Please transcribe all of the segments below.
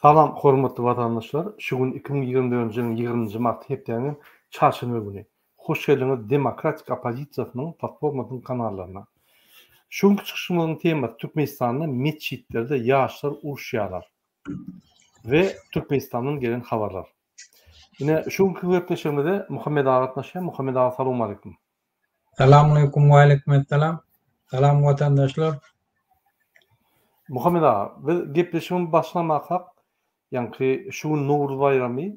Salam hormatly vatandaşlar. Şu gün 2024 ýylyň 20 mart hepdeniň çarşamba güni. Hoş geldiňiz Demokratik Opozisiýasynyň platformasynyň kanallarına. Şuňky çykyşymyzyň temasy Türkmenistanyň meçhitlerde ýaşlar uruşýarlar we Türkmenistanyň gelen habarlar. Ine şuňky webleşmede Muhammed Ağa gatnaşýar. Muhammed Ağa, salamu aleykum. Selamun aleyküm ve aleykümselam. Selam vatandaşlar. Muhammed Ağa, we gepleşmemiz başlamakak ýani şu gün Nowruz bayramy,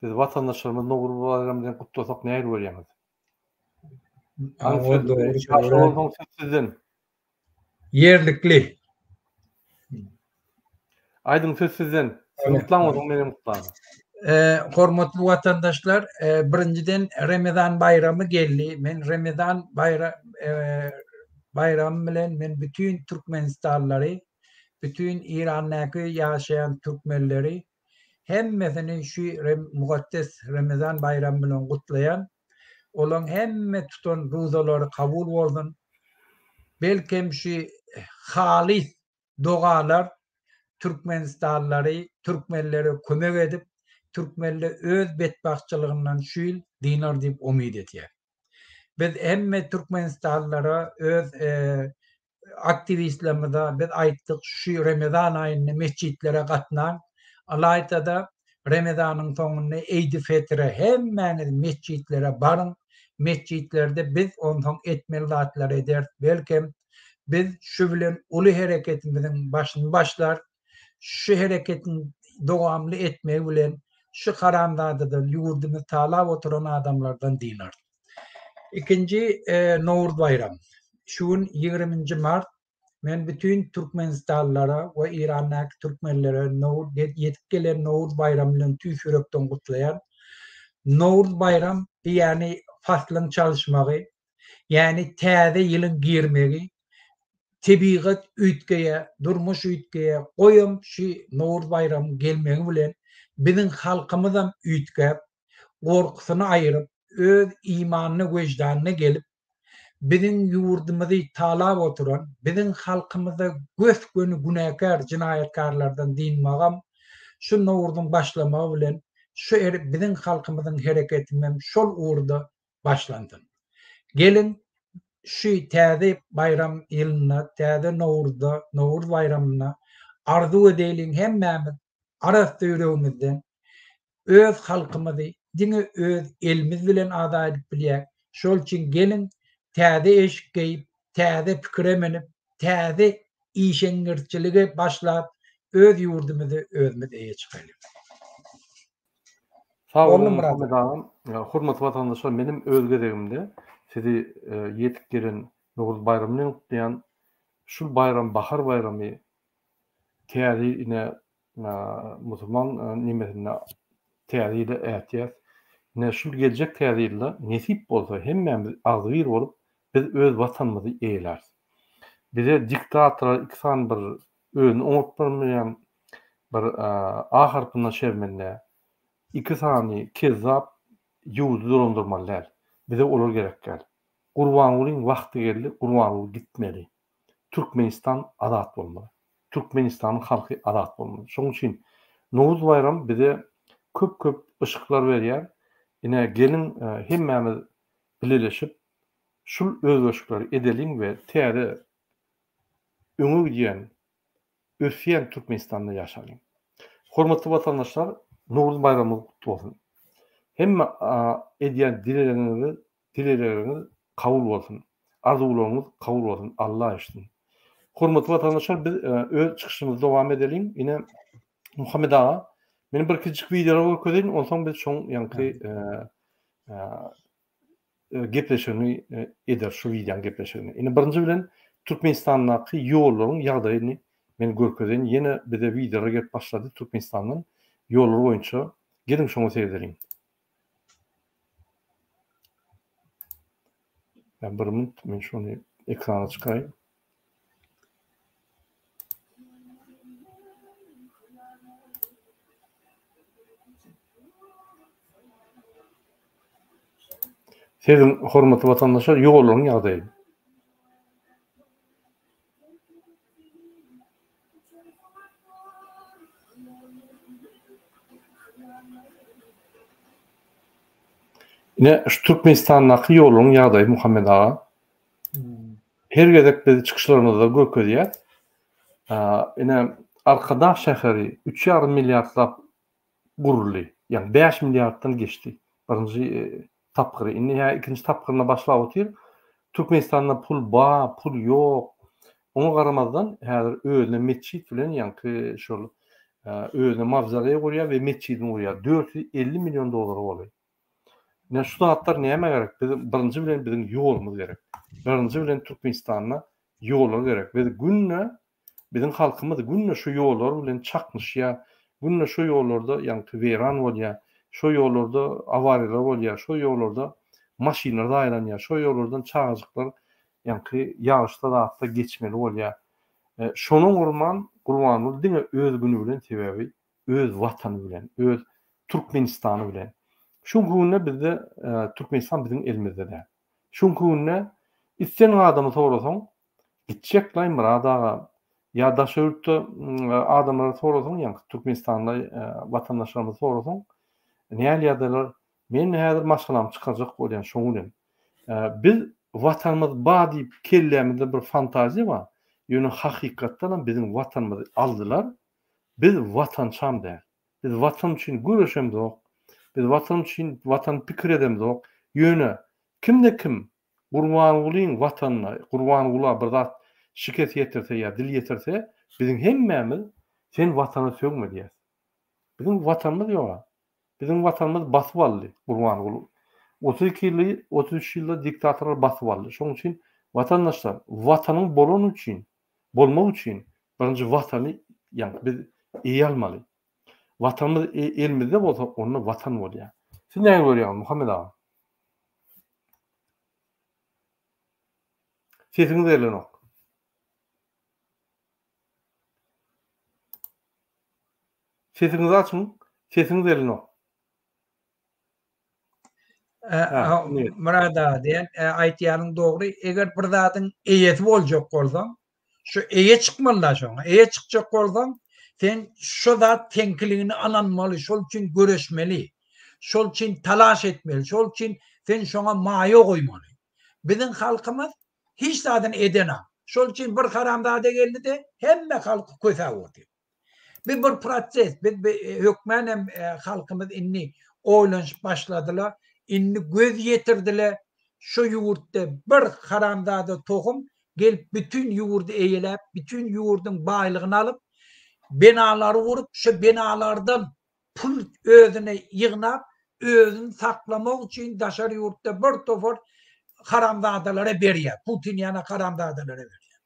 biz vatandaşlarymyz Nowruz bayramyny kutlasak näme bolýar? O doğru Sizden. Yerlikli. Aydın söz sizden. Kutlamadın benim kutladım. Hormatly vatandaşlar, birinciden Ramazan bayramı geldi. Men Ramazan bayramı bilen men bütün Türkmenistanlary, bütün İran'daki yaşayan Türkmenleri hemmesini şu mukaddes Ramazan bayramı bilen kutlayan, olan hemme tutan ruzalary kabul bolsun. Belkem şu halis dogalar Türkmenistanlary, Türkmenlere kömek edip, Türkmenler öz betbahçılığından şu yıl dinar deyip umid etýär. Biz hemme Türkmenistanlara öz aktivistlerimize biz aýtdyk şu Ramazan aýyny meçhitlere gatnan, alaytada Ramazanyň soňunda Eid-i Fitre hemmäňiz meçhitlere barın. Meçhitlerde biz ondan etmeli zatlar eder. Belkem biz şu bilen uly hereketimiziň başyny başlar, şu hereketin dowamly etmegi bilen şu haramzadadan ýurdumy talap oturan adamlardan dinar. İkinci Nowruz bayram. Şu gün 20 Mart men bütün Türkmenistanlara we İran'daky Türkmenlere ýetip gelen Nowruz bayramyny tüýs ýürekden gutlaýar. Nowruz bayram ýani faslyň çalışmagy, ýani täze ýylyň girmegi, tebigat üýtgeýe, durmuş üýtgeýe goýum şu Nowruz bayramı gelmegi bilen biziň halkymyzam üýtgäp, gorkusyny aýryp, öz imanyny, wejdanyny gelip, biziň ýurdumyzy talap oturan, biziň halkymyza göfgöni günäkär, jinaýatkarlardan dinmagam, şu Nowruzyň başlamagy bilen şu biziň halkymyzyň hereketinem şol uğurda başlandy. Gelin şu täze bayram ýylyna, täze Nowruzda, Nowruz bayramyna arzu edeýin hemmämiz arasy ýüregimizden öz halkymyzy, diňe öz elimiz bilen azad edip bilýär. Şol üçin gelin täze eşik geýip, täze pikire menip, täze işeňgirçiligi başlap öz ýurdumuzy özümiz eýe çykaýlyk. Sağ olun Muhammed Ağam. Hormatly vatandaşlar, menim öz gezegimde sizi ýetip gelen Nowruz bayramyny kutlayan şu bayram bahar bayramy täze ine musulman nimetine täze ile ätýär. Ne şu geljek täze ýylda nesip bolsa hemmämiz agzyr bolup biz öz watanymyzy eýler. Bize diktator iksan bir öňü oňatmaýan bir a harpyna şermende iki sany kezzap ýuwdy durandyrmalar. Bize olar gerekler. Gurbanulyň wagty geldi, Gurbanuly gitmeli. Türkmenistan azat bolmaly. Türkmenistanyň halky azat bolmaly. Şoň üçin Nowruz bayram bize köp ışıklar berýär. Ine gelin hemmämiz birleşip şul özgöçlükleri edelim we täze öňe giden ösýän Türkmenistanda ýaşaýyn. Hormatly vatandaşlar, Nowruz bayramy kutly bolsun. Hemme edýän dileleriniz kabul bolsun. Arzularyňyz kabul bolsun. Allah üçin. Hormatly vatandaşlar, biz öz çykyşymyzy dowam edelim. Ine Muhammed Ağa, menim bir kiçik videolar görkezýän, onsoň biz şoň ýanky gepleşigini eder, şu videoň gepleşigini. Ine birinji bilen Türkmenistandaky ýollaryň ýagdaýyny men görkezýän. Ýene bize videolar gelip başlady Türkmenistanyň ýollary boýunça. Gelin şoňa seyredelim. Ben bir minut men şonu ekrana çykaýyn. Sizin hormatly vatandaşlar, ýollaryň ýagdaýy. Ine şu Türkmenistan'daki yolun ýagdaýy Muhammed ağa. Her gezek biz çıkışlarımızda göködýär. Ine Arkadaş şäheri 3,5 milliardlap guruldy. Yani 5 milyarddan geçti. Birinji tapgyry. Indi ýa ikinji tapgyryna başlap otyr. Türkmenistanda pul ýok. Oňa garamazdan häzir özüne meçhit bilen ýanky şol özüne mavzaley gurýar we meçhidini gurýar. 450 milyon dolar bolýar. Ne şu hatlar näme gerek? Birinji bilen bizim ýolumuz gerek. Birinji bilen Türkmenistana ýollar gerek. We günne bizim halkymyz günne şu ýollar bilen çakmışýar. Günne şu ýollarda ýanky weran bolýar. Şu ýollarda awariýalar bolýar. Şu ýollarda maşynalar daýlanýar. Şu ýollardan çağajyklar ýanky ýaşlar atda geçmeli bolýar. Şonuň urman Gurbanul diňe öz günü bilen tebebi, öz watany bilen, öz Türkmenistany bilen. Şu günne bizde Türkmenistan bizim elimizde. Şu günne isten adamy sorasaň gitjek laý muradaga ya da şöyle adamlara sorasaň ýa Türkmenistanly watandaşlarymyza sorasaň näme ýadylar men häzir maşgalam çykajak bolýan şoň bilen. Biz watanymyz ba diýip kellämizde bir fantaziýa bar. Ýöne hakykatdan bizim watanymyzy aldylar. Biz watançam däl. Biz watan üçin güreşemdik. Biz watan üçin watan pikir edemdik. Ýöne kimde kim Gurbanulyň watanyna, Gurbanuly bir zat şiket ýetirse ýa dil ýetirse, bizim hemmemiz sen watany sögme diýär. Bizim watanymyz ýok. Bizim watanymyz basyp aldy Gurbanuly. 32 ýyl, 33 ýylda diktatorlar basyp aldy. Şoň üçin watandaşlar watanyň bolan üçin, bolmak üçin birinji watany ýa biz eýe almaly. Watanymyz elimizde bolsa onu watan bolýar. Siz näme görýäňiz Muhammed ağa? Sesiňiz gelenok. Sesiňizi açyň. Sesiňiz gelenok. Murada diýen aýtýaryň dogry. Eger bir zatyň eýesi boljak bolsaň, şu eýe çykmaly şoňa. Eýe çykjak bolsaň, sen şu zat tenkligini ananmaly, şol üçin göreşmeli. Şol üçin talaş etmeli. Şol üçin sen şoňa maýa goýmaly. Bizim halkymyz hiç zaten edene. Şol üçin bir haramzada geldi de hemme halky köse otýar. Bir proses, biz hökmenem halkymyz inni oýlanýyp başladylar. Inni göz ýetirdiler. Şu ýurtda bir haramzada tohum gelip bütün ýurdu eýelep, bütün ýurduň baýlygyny alyp, binalary gurup, şu binalardan pul özüne ýygnap, özüni saklamak üçin daşar ýurtda bir topar haramzadalara berýär. Putin ýana haramzadalara berýär.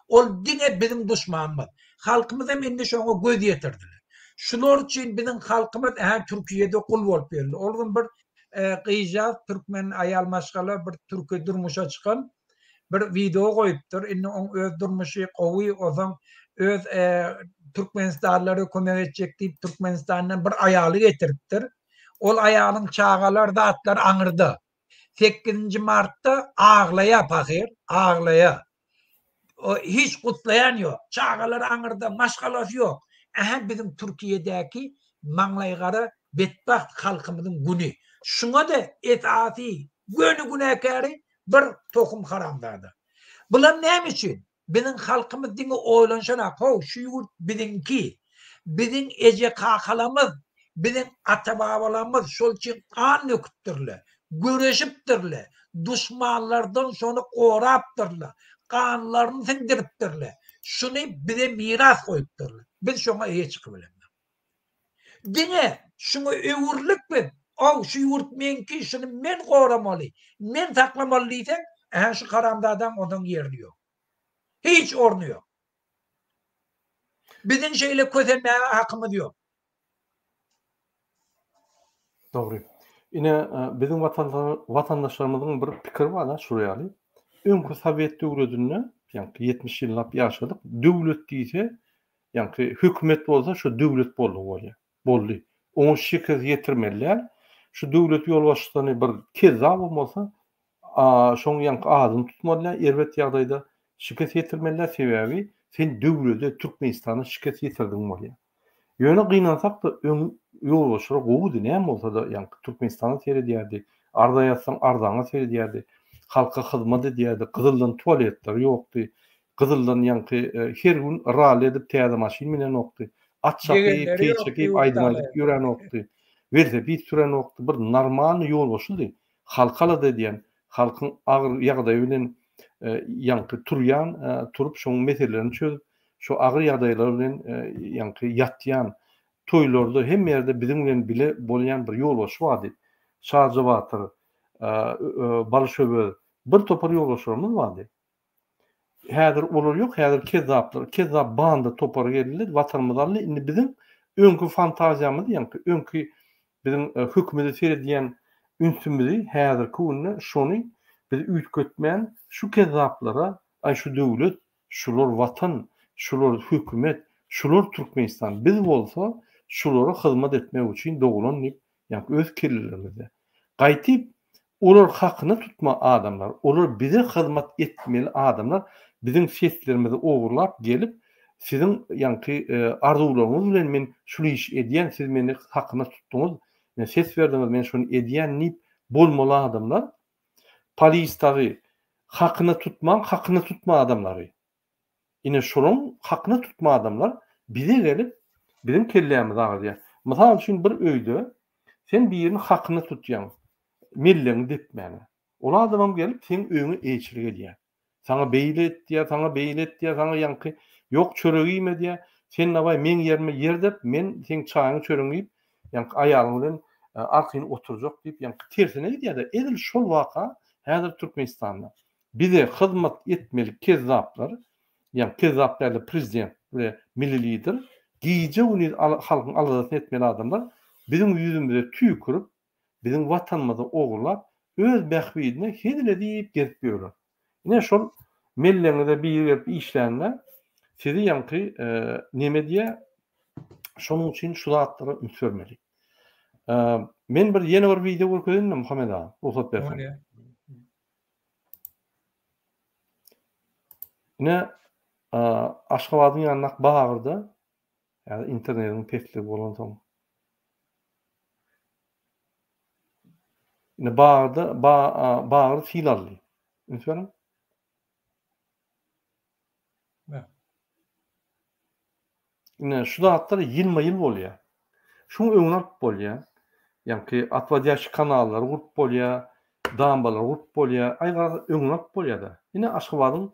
Ol diňe bizim düşmanymyz. Halkymyz hem indi şoňa göz ýetirdiler. Şular üçin bizim halkymyz Türkiýede kul bolup berildi. Olgun bir gyýjak türkmen aýal maşgala bir türkü durmuşa çykan bir video goýupdyr. Indi oň öz durmuşy gowy ozan öz Türkmenistanlary kömek etjek diýip Türkmenistandan bir aýaly getiripdir. Ol aýalyň çağalar zatlar aňyrdy. 8 Mart'ta ağlaya pakir, ağlaya. O hiç kutlayan yok. Çağalar aňyrda, maşgalasy yok. Bizim Türkiýedäki maňlaýgara betbaht halkymyzyň güni. Şuňa da etati, günäkäri bir tohum haramzada. Bular näme üçin? Bizim halkymyz diňe oýlanşarak, şu ýurt biziňki, biziň eje kakalamyz, biziň ata-babalarymyz şol üçin kan nöküpdirler. Göreşipdirler. Düşmanlardan şonu qorapdyrlar. Kanlaryny sindiripdirler. Şunu bize miras koyupdyrlar. Biz şoňa eýe çykyp bilemdik. Diňe şunu öwürlik bi, şu ýurt menki, şunu men goramaly, men saklamaly diýsen, şu haramzadan onuň ýerli ýok. Hiç orny ýok. Biziň şeýle közelmäge hakymyz ýok. Dogry. Ine bizim watandaşlarymyzyň bir pikiri bar da şurýaly. Öňkü Sowet döwletinde, ýani 70 ýyllap ýaşadyk. Döwlet diýse, ýani hökümet bolsa şu döwlet boldy. Oňa şeker ýetirmeliler. Şu döwlet ýolbaşçylaryny bir kez bolmasa, şoň ýani adyny tutmadylar. Erbet ýagdaýda şirket yetirmeler sebebi sen döwlete Türkmenistana şirket yetirdiň bolýar. Ýöne gynansak da ýol başyra gowdy näme bolsa da ýa Türkmenistana seredýärdi. Arda ýatsaň ardaňa seredýärdi. Halka hyzmat edýärdi. Gyzyldan tualetler ýokdy. Gyzyldan ýanky her gün ral edip täze maşin bilen okdy. At çapyp, Degenleri peý yok, çekip, yurtdaly. aýdymalyk ýören okdy. Velosiped süren okdy. Bir normal ýol başyldy. Halkala diýen, halkyň agyr ýagdaýy bilen ýanky turýan, turup şoň meselelerini çözüp, şu agyr ýagdaýlar bilen ýanky ýatýan toýlarda hem ýerde bizim bilen bile bolýan bir ýolbaşy bardy. Şarja Batyr, Balşöböl, bir topar ýolbaşlarymyz bardy. Häzir olar ýok, häzir kezzaplar, kezzap banda topar geldi, watanmyzda indi bizim öňkü fantaziýamyz, ýanky öňkü bizim hökümeti seredýän ünsümüzi häzirki günde şonu biz üýtgetmän şu kezzaplara, ay şu döwlet, şular watan, şular hökümet, şular Türkmenistan biz bolsa şulara hyzmat etmek üçin doglan dip, ýa öz kellerimizde gaýtyp olar hakyny tutma adamlar, olar bize hyzmat etmeli adamlar bizim seslerimizi ogurlap gelip sizin ýanky arzuwlaryňyz bilen men şunu iş edýän, siz meni hakyna tutduňyz, men ses berdiňiz, men şunu edýän nip bolmaly adamlar polistary hakyny tutma adamlary. Ine şolun hakyny tutma adamlar bize gelip bizim kellämizi agyrýar. Mysal üçin bir öýde sen bir ýerin hakyny tutýan, melleni depmäni. Ol adamam gelip sen öňe eýçilik edýär. Sana beýlet diýär, sana ýanky ýok çöregime diýär. Sen nabay men ýerime ýer dep, men sen çaýyny çöreňip, ýanky aýalyň bilen arkyny oturjak diýip ýanky tersine edýär de. Edil şol waka häzir Türkmenistanda bize hyzmat etmeli kezzaplar, ýa kezzaplarly prezident we milli lider, giýje uny halkyň aladasyny etmeli adamlar bizim ýüzümizde tüýkürüp, bizim watanymyzy ogurlap, öz bähbidine hedile diýip gezip ýörler. Ine şol melleňizde bir ýer işlänler sizi ýanky neme diýe şonuň üçin şu zatlary ünsürmeli. Men bir ýene bir video görkezdim Muhammed ağa. Ruhsat bersin. Ine Aşgabatyň ýanyna bagyrda, ýa internetiň pesli bolan soň. Ine bagyrda fil aldy. Ünsürmeli. Ine şu zatlar 20 ýyl bolýar. Şuň öňüne bolýar. Ýanky atwadýaş kanallar gurup bolýar, dambalar gurup bolýar, aýgar öňüne bolýar da. Ine Aşgabatyň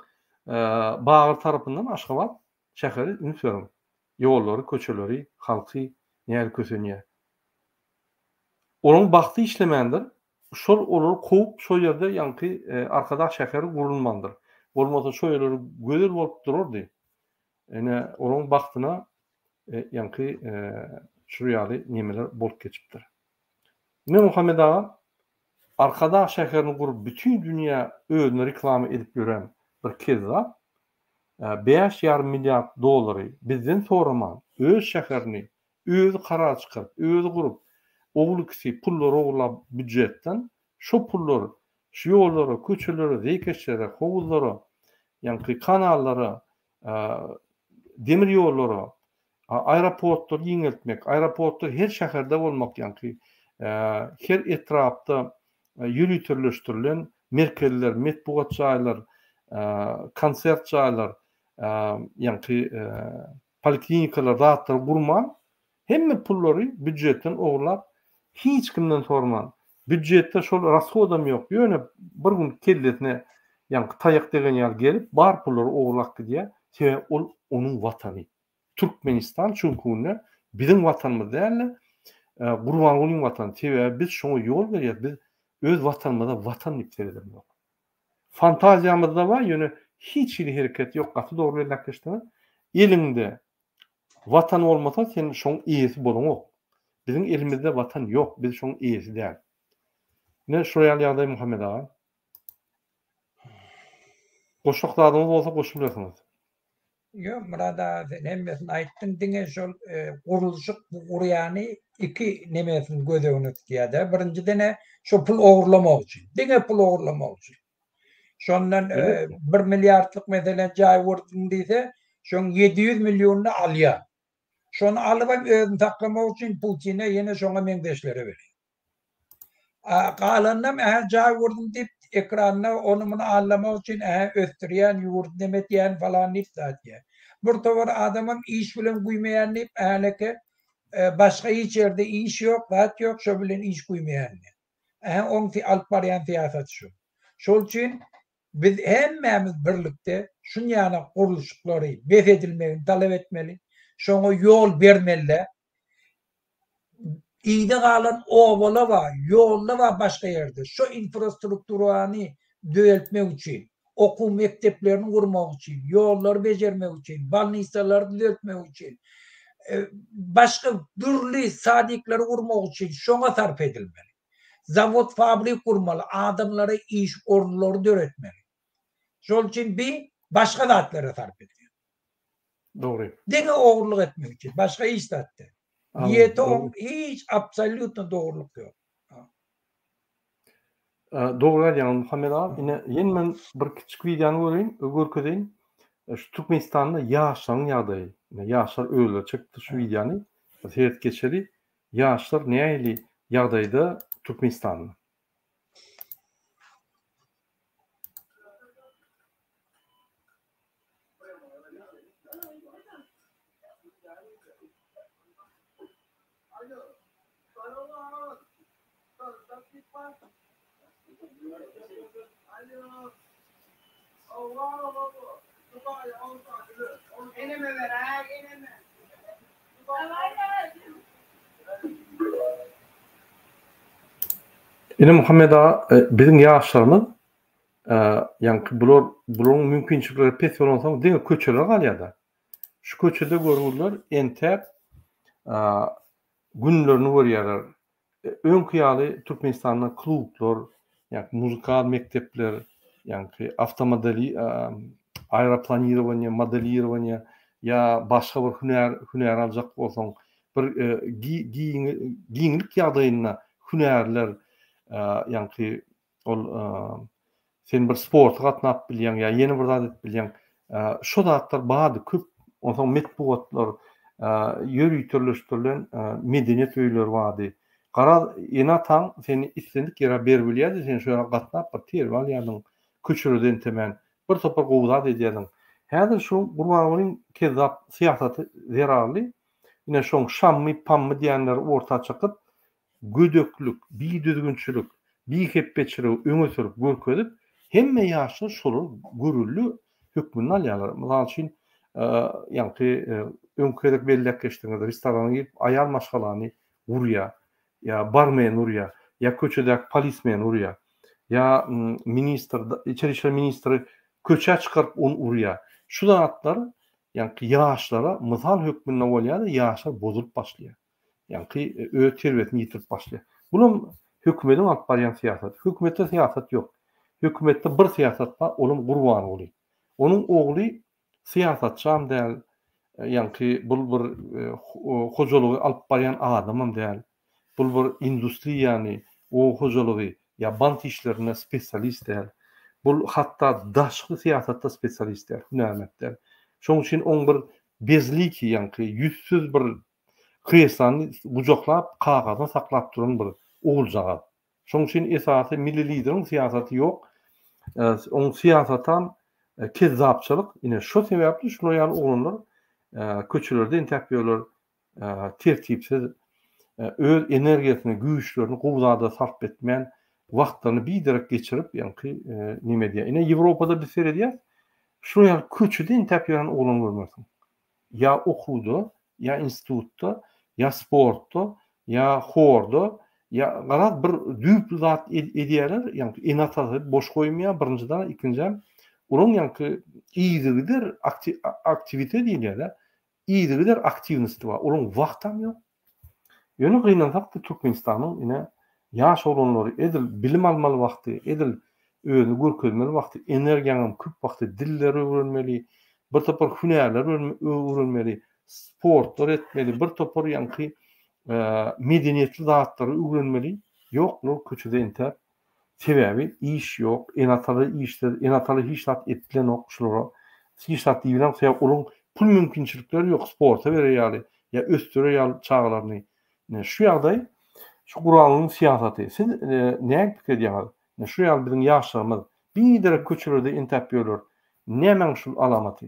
bagyr tarapyndan Aşgabat şäheri ünsürmeli. Ýollary, köçeleri, halky näme kösenýär. Onuň bagty işlemendir. Şol olary kovup şol ýerde ýanky arkadaş şäheri gurulmandyr. Bolmasa şol ýerleri gözel bolup durardy. Ene onuň bagtyna ýanky şu ýaly nemeler bolup geçipdir. Ne Muhammed ağa arkadaş şäherini gurup bütün dünýä özüne reklama edip ýören bir kezzap 5,5 milyar dolary bizden soraman öz şäherini özü karar çykyp, özü gurup oglukysy pullary oglap büdjetden şu pullary şu ýollary, köçeleri, zeýkeşleri, howuzlary, ýanky kanallary, demir ýollary, aeroportlar ýeňeltmek, aeroportlar her şäherde bolmak ýanky her etrapda ýürütürleşdirilen merkezler, metbuat çaýlar, konsert çaýlar, ýanky poliklinikalar, zatlar gurman, hemme pullary büdjetden oglap hiç kimden sorman. Büdjetde şol rashodam ýok. Ýöne bir gün kelletine ýanky taýak degen ýer gelip bar pullary oglakdy diýe. Sebäp ol onuň watany. Türkmenistan çünkü bizim watanymyz däl, Gurban Gulyň watany. Sebäp biz şoňa ýol berýär. Biz öz watanymyzda watan ipseredim ýok. Fantaziýamyzda bar ýöne hiç bir hereket ýok. Gaty dogry belläkleşdi. Elinde watan bolmasa sen şoň iýesi bolan. Bizim elimizde watan ýok. Biz şoň iýesi däl. Ne şoýal ýagdaý Muhammed ağa? Goşaklarymyz bolsa goşup bersiňiz. Yo, burada hemmesini aýtdyň, diňe şol gurulşyk gurýany iki nemesini göze önüp diýär. Birinji dene şu pul ogurlamak üçin. Diňe pul ogurlamak üçin. Şondan Evet. 1 milyardlık meselen jaý wurdum diýse, şoň 700 milyonyny alýar. Şonu alyp özüni taklamak üçin Putin'e ýene şoňa meňdeşlere berir. Galanynam jaý wurdum diýip ekranyna onu muny anlamak üçin ösdürýän, ýurt demet diýen falan niftat diýär. Bir towar adamam iş bilen guýmaýan diýip ähleke başga hiç ýerde iş ýok, zat ýok, şo bilen iş guýmaýan. Oň alyp barýan siýasat şu. Şol üçin biz hemmämiz birlikde şunýana guruluşlary besedilmegini talap etmeli. Şoňa ýol bermeliler. İýde galan obalar bar, ýollar bar başga ýerde. Şo infrastrukturany düzeltmek üçin, okuw mekteplerini gurmak üçin, ýollar bejermek üçin, balnisalary düzeltmek üçin, başga türli sadiklary gurmak üçin şoňa sarf edilmeli. Zawod, fabrik gurmaly, adamlara iş orunlary döretmeli. Şol üçin bir başga zatlara sarf edilmeli. Dogry. Dene ogurlyk etmek üçin, başga iş zatdy. Niyeti hiç absolutno doğruluk yok. Dogry ýa Muhammed abi, ýene men bir kiçik videony görýän, şu Türkmenistanda ýaşlaryň ýagdaýy, ýaşlar öldü çykdy şu videony. Seyret geçeri, ýaşlar näýeli ýagdaýda Türkmenistanda? Ine Muhammed ağa, bizim ýaşlarymyz ýa-ni bular mümkinçilikleri pes bolmasa diňe köçeler galýar. Şu köçede görürler entep günlerini görýärler. Öňküýaly Türkmenistanda klublar, ýa muzykal mektepler, ýa-ni avtomobili aeroplanирование, modelирование ýa başga bir hünär aljak bolsaň, bir giňlik ýagdaýyna hünärler, ýa-ni ol sen bir sport gatnap bilýän ýa ýeni bir zat bilýän, şo zatlar bady köp, onsoň metbuatlar, ýöri türleşdirilen medeniýet öýleri bady. Gara ýene taň seni islendik ýere berip bilýärdi, sen şoňa gatnap bir terip alýardyň, köçürden temen bir topar gowzat edýärdiň. Häzir şu Gurbanuň kezzap siýasaty zerarly. Ine şoň şammy, pammy diýenler orta çykyp, gödöklük, biýdüzgünçilik, biýhepbeçilik öňe sürüp görkezip, hemme ýaşlar şolu görüllü hökmüni alýarlar. Mysal üçin, ýa-ni öňkerek bellek geçdiňizde restorana girip aýal maşgalany urýar, ýa barmen urýar, ýa köçedäki polismen urýar, ýa ministr, içeri işler ministri köçe çykaryp onu urýar. Şu zatlar ýa-ni ýaşlara mysal hökmünde bolýar, ýaşlar bozulyp başlaýar. Ýa-ni öz terbiýetini ýitirip başlaýar. Bunun hökümetiň alyp barýan siýasaty. Hökümetde siýasat ýok. Hökümetde bir siýasat bar, olum Gurbany oly. Onuň ogly siýasatçam däl, ýa-ni bul bir hojalygy alyp barýan adamam däl. Bul bir industriýany, o hojalygy ýa bant işlerine spesialist däl. Bul hatda daşky siýasatda spesialist däl, hünärmetdäl. Şoň üçin oň bir bezlik, ýa-ni ýüzsüz bir kresany gujaklap, kagaza saklap duran bir oğulcağa. Şoň üçin esasy milli lideriň siýasaty ýok. Oň siýasatam kezzapçylyk. Ine şo sebäpli şol ýaly oglanlar köçelerde intepýärler, tertipsiz, öz energiýasyny, güýçlerini gowzada sarf etmän, wagtlaryny biderek geçirip, ýa-ni nime diýär. Ine Ýewropada bir seredýär. Şo ýaly köçede intepýän oglan görmersiň. Ya okuwda, ya institutda, ya sportda, ya horda, ya garaz bir düýp zat edýärler, ýa-ni enatasy boş goýmaýar, birinciden, ikinciden onun ýa-ni iýdigidir, aktivite diýilýär. Iýdigidir, aktivnosti bar. Onun wagtam ýok. Ýöne gynansak da Türkmenistanyň ine ýaş oglanlary edil bilim almaly wagty, edil özüni görkezmeli wagty, energiýanyň köp wagty dilleri öwrenmeli, bir topar hünärler öwrenmeli, sportlar etmeli, bir topar ýa-ni medeniýetli zatlary öwrenmeli. Ýok, köçede intep Sebebi iş yok, enatalı işler, enatalı hiçlat etdilen ok şulara. Hiçlat diýilen sebäp onun pul mümkinçilikleri yok sporta berýärli ya östürýär çağlarını. Şu ýagdaý şu Guranyň siýasaty. Siz näme pikir edýäňiz? Şu ýaly biziň ýaşlarymyz bir derek köçürde intap ýörler. Näme şu alamaty?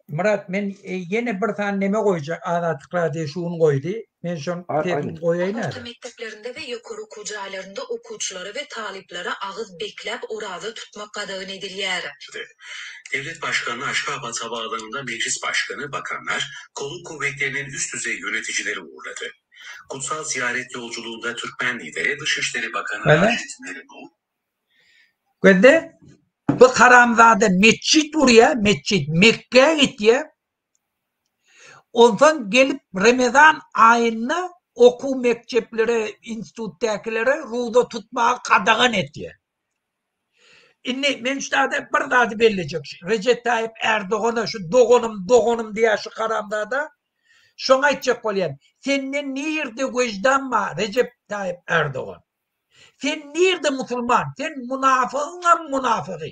Murat, men yine bir tane neme koyacak anlattıklar diye şunu koydu. Ben şunu tepin koyayım. Orta mekteplerinde ve yukarı okujalarında okuçları ve taliplere ağız beklep orada tutmak kadağın edilýär. Devlet Başkanı Aşgabat Havaalanı'nda Meclis Başkanı, bakanlar, kolluk kuvvetlerinin üst düzey yöneticileri uğurladı. Kutsal ziyaret yolculuğunda Türkmen lideri Dışişleri Bakanı Raşit Merinoğlu. Ve bu Karamzade mescit buraya, mescit Mekke'ye gitti. Ondan gelip Ramazan ayında okul mektepleri, instituttakilere ruda tutmağa kadağan etti. Men şurada bir daha belirleyecek. Recep Tayyip Erdoğan'a şu doğunum diye şu Karamzade şuna aytacak bolýan. Senden nerede göjdanma Recep Tayyip Erdoğan? Sen nerede Müslüman? Sen münafıgy.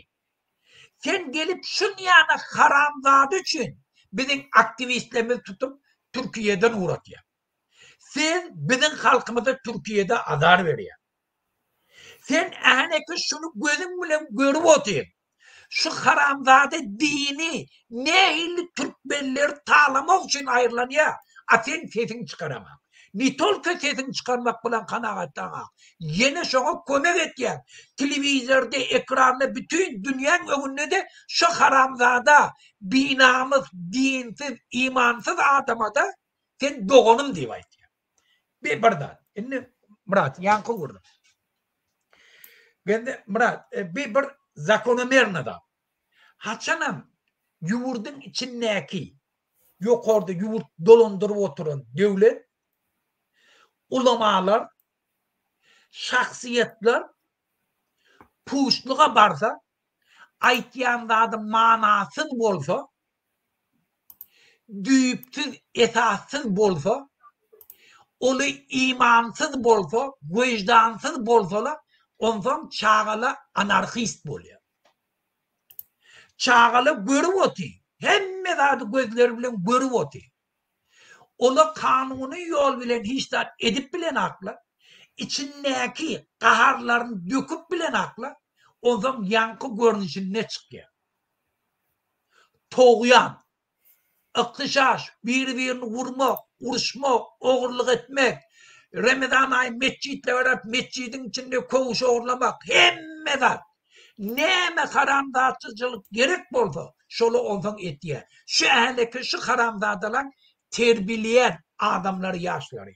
Sen gelip şun yana Karamzade için bizim aktivistlerimizi tutup Türkiye'den uğratıyor. Sen bizim halkımıza Türkiye'de azar veriyor. Sen ki şunu gözün bile görüp oturuyor. Şu Karamzade dini nehirli Türkmenleri tağlamak için ayrılanıyor. Sen sesini çıkaramam. Nitolka sesini çıkarmak bilen kanaatdaňa. Yine şoňa kömek etýär. Televizorda, ekranda bütün dünýäň öňünde de şu haramzada binamız dinsiz, imansız adama da sen doğunum diýip aýtýar. Bir barda. Indi Murat ýanky gurdy. Bende Murat bir zakonomerna da. Haçanam ýurdyň içindäki ýokarda ýurt dolandyryp oturan döwlet ulamalar, şahsiyetler puşluğa barsa, aytýanda manasız bolsa, düýüpsiz, esassız bolsa, olu imansız bolsa, vicdansız bolsalar, ondan çağala anarxist bolýar. Çağala görüp otyr. Hemme zady gözleri bilen görüp otyr. Ola kanuni yol bilen hiçler edip bilen akla, içindeki kaharlarını döküp bilen akla, o zaman yankı görünüşün ne çıkıyor? Toğuyan, ıkışaş, birbirini vurmak, uruşmak, oğurluk etmek, Ramazan ayı mescitle verip mescidin içinde koğuş oğurlamak, hemme zat. Neme haramdatsızcılık gerek bolsa, şolu ondan etdiye. Şu ehleki şu haramdadalar terbileyen adamları yaşları.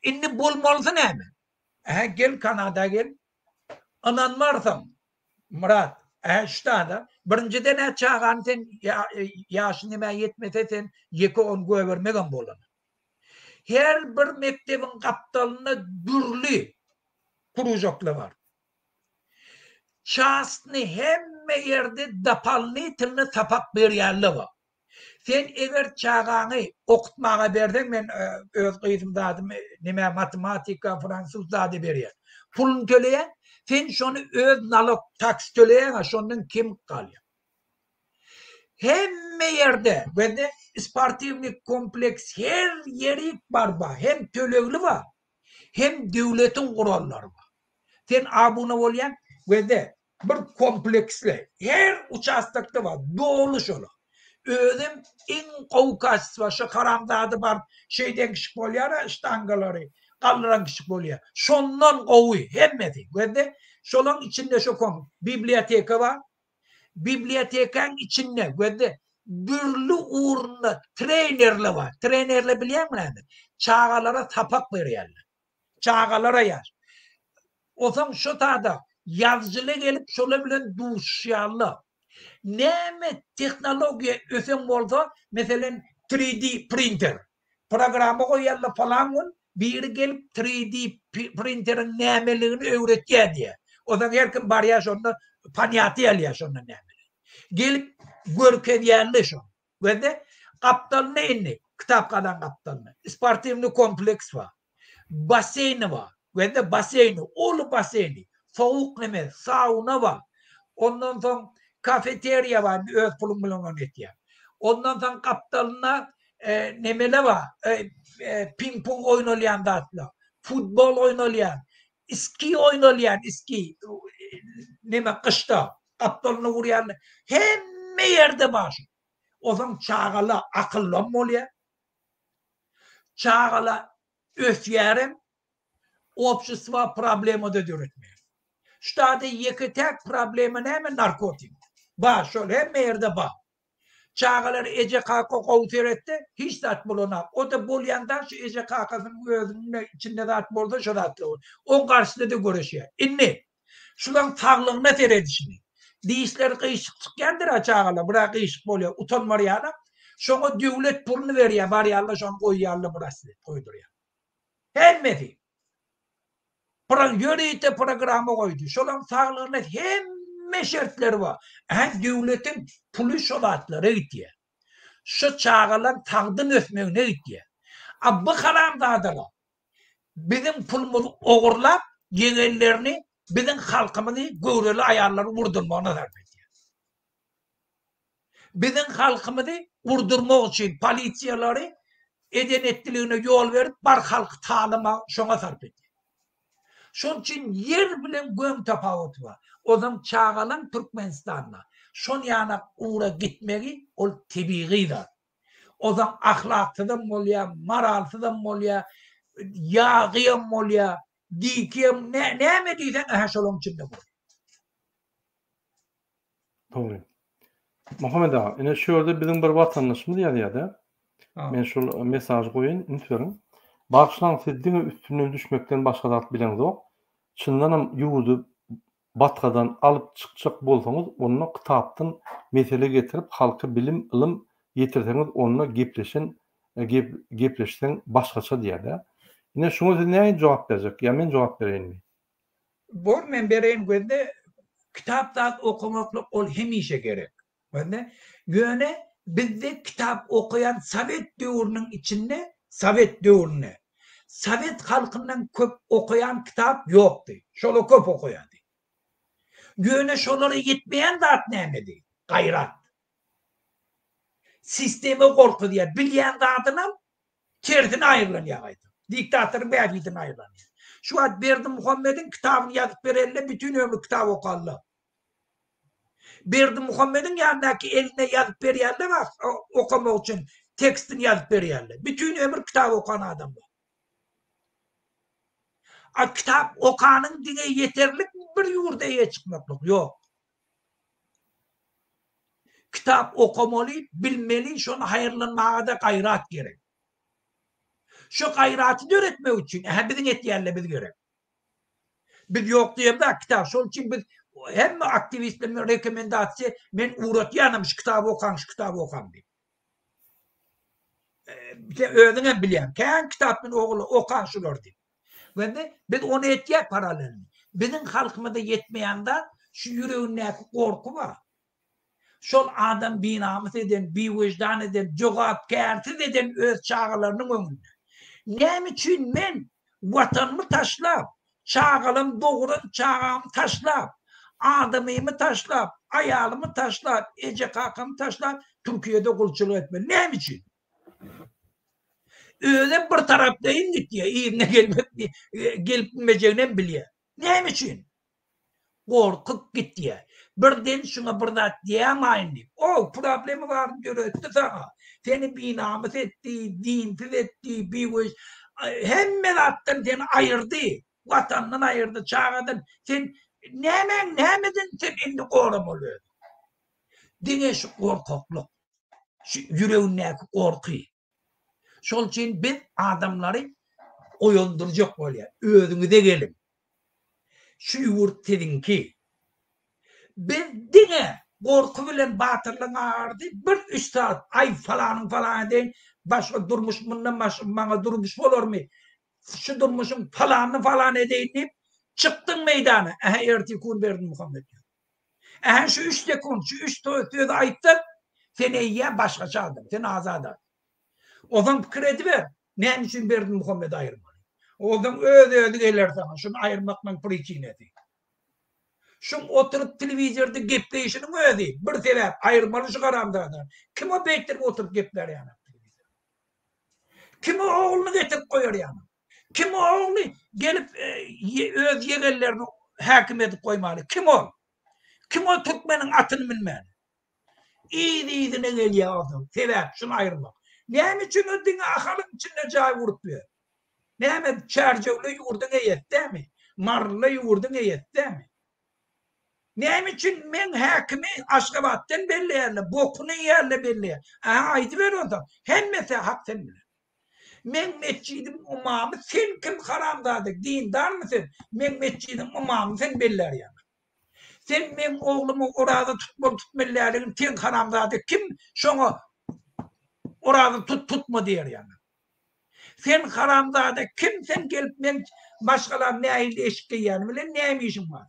Inni bulmalısın hemen. Gel Kanada gel. Anan varsam. Murat. Ştada. Birinciden ne çağın sen yaşını me yetmese sen yeki on gövermegen bolan. Her bir mektebin kaptalına dürlü kurujoklu var. Çastını hemme yerde dapalını tılını sapak bir yerli var. Sen eger çağanı okutmağa berdin, men öz kıyımda adım nime matematika, Fransızda da beriyor. Pulun töleyen, sen şonu öz nalok taks töleyen, şondan kim kalıyor? Hemme yerde, ve de sportivlik kompleks her yeri var ba, hem tölegli var, hem devletin kuralları var. Sen abone olayan, ve de bir kompleksle, her uçastakta var, doğulu şolu. Özüm en kovkaçsı var, şu Karamzada var, şeyden kişik bolýar, ştangaları, kaldıran kişik bolýar. Şondan kovuy, hemmeti. Ve şolun içinde şu konu, biblioteka var. Bibliotekanın içinde, ve dürlü uğrunda trainerle var. Trainerle bilýär mi? Çağalara tapak berýärler. Çağalara yaz. O zaman şu taada yazıcılı gelip şola bilen duşýarlar. Neme teknoloji ösen bolsa, mesela 3D printer programı koyarlar falan, bir gelip 3D printerin nemeliğini öğretýär diye. O zaman herkim barýar şonda panyatı alýar şonda nemeli. Gelip görkezýärler şon. Ve de kaptalına inni, kitapkadan kaptalına. Sportivli kompleks var. Baseyni var. Ve de baseyni, olu baseyni. Soğuk neme, sauna var. Ondan sonra kafeterya var, öz pulun bulungan etiyor. Ondan sonra kaptalına nemele var, ping pong oynayan da atla, futbol oynayan, iski oynayan, iski, neme kışta, kaptalına vuruyan, hemme yerde var. O zaman çağala akıllı mı oluyor? Çağala öfyerim, общество problemi de dürütmüyor. Ştada yeki tek problemi ne mi? Narkotik. Ba şöyle hem yerde ba. Çağalar ece kaka kovteretti, hiç tat buluna. O da bol yandan şu ece kakasının gözünün içinde de at buldu, şöyle atlı olur. O karşısında da görüşüyor. İnni. Şulan tağlığına teredişini. Diyişleri kıyışık çıkandır ha çağalar. Bırak kıyışık oluyor. Utanmar yana. Şuna devlet pulunu veriyor. Bari yalla şunu koyuyorlar burası. Koyduruyor. Hemmeti. Yörüyte programı koydu. Şolan sağlığına hemme şartları var. Hem devletin pulu şolatları gidiyor. Şu çağalan tağdın ötmeğine gidiyor. Bu kalan dağdılar. Bizim pulumuzu oğurlap, genellerini, bizim halkımızı göğreli ayarları vurdurmağına darp ediyor. Bizim halkımızı vurdurmak için polisiyaları eden ettiliğine yol verip bar halk tanıma şuna sarp ediyor. Şunun için yer bilen göm tefavut var. O zaman çağalan Türkmenistan'la. Şun yana uğra gitmeyi o tebiğidir. O zaman ahlaklıdan mı oluyor, maraltıdan mı oluyor, yağıyan mı oluyor, dikiyen, ne mi diysen aha şolun içinde bu. Doğru. Muhammed ağa, yine şöyle bizim bir vatandaşımız ya ben şu mesaj koyayım, unutmayın. Bağışlan sizdin üstüne düşmekten başka da bilen yok. Çınlanam yurdu batkadan alıp çıkacak bolsanız onunla kitaptan mesele getirip halka bilim, ilim yetirseniz onunla gepleşsen başkaça diye de. Yine şuna ne cevap verecek? Ya ben cevap vereyim mi? Bu men bereyim gözde kitapta okumakla ol hemişe gerek. Ben yöne bizde kitap okuyan Sovet dövrünün içinde Sovet dövrüne Sovet halkından köp okuyan kitap yoktu. Şolu köp okuyordu. Yöne şoları yetmeyen de at nemedi. Gayrat. Sistemi korku diye bilyen de adına tersine ayrılanıyor. Diktatörün beğendine ayrılanıyor. Şu an Berdi Muhammed'in kitabını yazıp verenle bütün ömrü kitap okarlar. Berdi Muhammed'in yanındaki eline yazıp verenle var okumak için tekstini yazıp verenle. Bütün ömrü kitap okan adamlar. Kitap okanın dine yeterlik bir yurdaya çıkmaklık yok. Kitap okumalı, bilmeli, şunu hayırlanmaya da gayrat gerek. Şu gayratı öğretmek için bizim etiyerle biz gerek. Biz yok diyeyim de kitap. Şunun için biz hem aktivistlerin rekomendasyonu ben uğratıyanım şu kitabı okan diye. Öğrenen bileyim. Kendi kitabın oğlu okan şular diye. Ben de biz onu etiye paralelini. Bizim halkımda yetmeyen de şu yüreğindeki korku var. Şol adam binamız eden, bir vicdan eden, cevapkarsiz eden öz çağalarının önünde. Ne için ben vatanımı taşlap, çağalım doğru çağamı taşlap, adamımı taşlap, ayalımı taşlap, ece kakamı taşlap, Türkiye'de kulçuluğu etme. Ne için? Öyle bir taraftayım diye, iyi ne gelmeyeceğini biliyor. Ne için? Korkup gitti. Birden şuna burada diyemeyin. O problemi var görüntü sana. Seni binamız etti, dinsiz etti, hemen attın seni ayırdı. Vatandan ayırdı, çağırdın. Sen nemedin sen indi korum oluyor. Dine şu korkukluk. Şu yüreğindeki korkuyu. Şol için biz adamları oyunduracak oluyor. Özünüze gelin. Şu yurt dedin ki ben dine korku bilen batırlığın ağırdı. Bir üstad ay falan deyin. Başka durmuş bundan bana durmuş olur mu? Şu durmuşum falan edeyim. Çıktın meydana. Erti kun verdin Muhammed. Şu 3 sekund, şu 3 sözü ayıttın. Seni iyiye başka çaldım. Seni azad. O zaman kredi ver. Ne için verdin Muhammed ayırmalı? Oldun öde gelir sana. Şunu ayırmakla priçinedi. Şun oturup televizyonda gepleyişinin öde. Bir sebep ayırmalı şu karamdadan. Kim o bektirip oturup gepler yani? Kim o oğlunu getirip koyar yani? Kim o oğlunu gelip öz yegellerini hakim edip koymalı? Kim o? Kim o Türkmenin atını bilmeli? İyiydi ne geliyor adam. Sebep şunu ayırmak. Neyim için ödüğüne akalın içinde cay vurup bir. Neyim çarcıklı yurdun eyet değil mi? Marlı yurdun eyet değil mi? Neyim için men hakimi Aşkabat'tan belli yerle, bokunu yerle belli. Aydı ver ondan. Hem mesela hak sen bilir. Men mescidim umamı sen kim haramdadık, dindar mısın? Men mescidim umamı sen belliler yani. Sen men oğlumu orada tutmalıların ten haramdadık kim? Şunu orada tutma diyor yani. Sen haramdadık kim sen gelip men başkalar nehil eşikte yani bile neymişim var.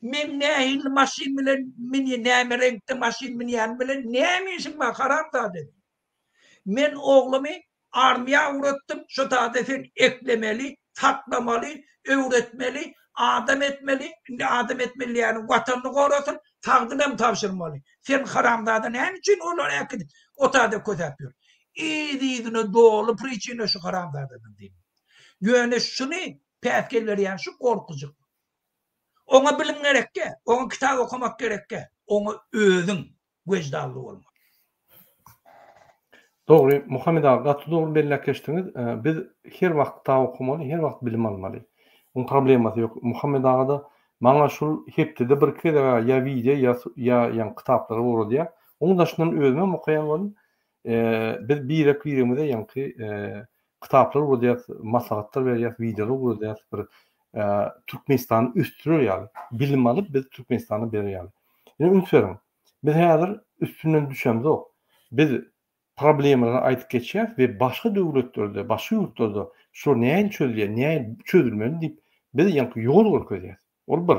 Men nehil maşin bile mini neyme renkte maşin bile yani bile neymişim var haramdadık. Men oğlumu armaya uğrattım. Şu tadefen eklemeli, tatlamalı, öğretmeli, adam etmeli yani vatanını korasın, takdinem tavşırmalı. Sen haramdadan hem için onlar ekidi. O tadı kötüpüyor. İyidine doğulu priçine şu haramdadan diyeyim. Yöne şunu pefkeleri yani şu korkucuk. Ona bilim gerekke, ona kitap okumak gerekke, ona özün vecdallı olmak. Doğru, Muhammed ağa, gatı doğru belirleştirdiniz. Biz her wagt ta okumaly, her wagt bilim almaly. Onun problemasy yok. Muhammed ağa da maňa şol hepde bir kere ya video ya ýa kitaplar boldy ýa. Onu da şundan özüme okuyan bolum. Biz bir kiremide ýa-ni kitaplar boldy, maslahatlar berýär, videolar boldy, bir Türkmenistany üstürür ýaly. Bilim alyp biz Türkmenistany berýär. Ýa ünsürim. Biz häzir üstünden düşemiz ok. Biz problemleri aytıp geçer ve başka devletlerde, başka yurtlarda şu neyin çözülüyor, neyin çözülmeli deyip biz yankı yol görkezeriz. Ol bir.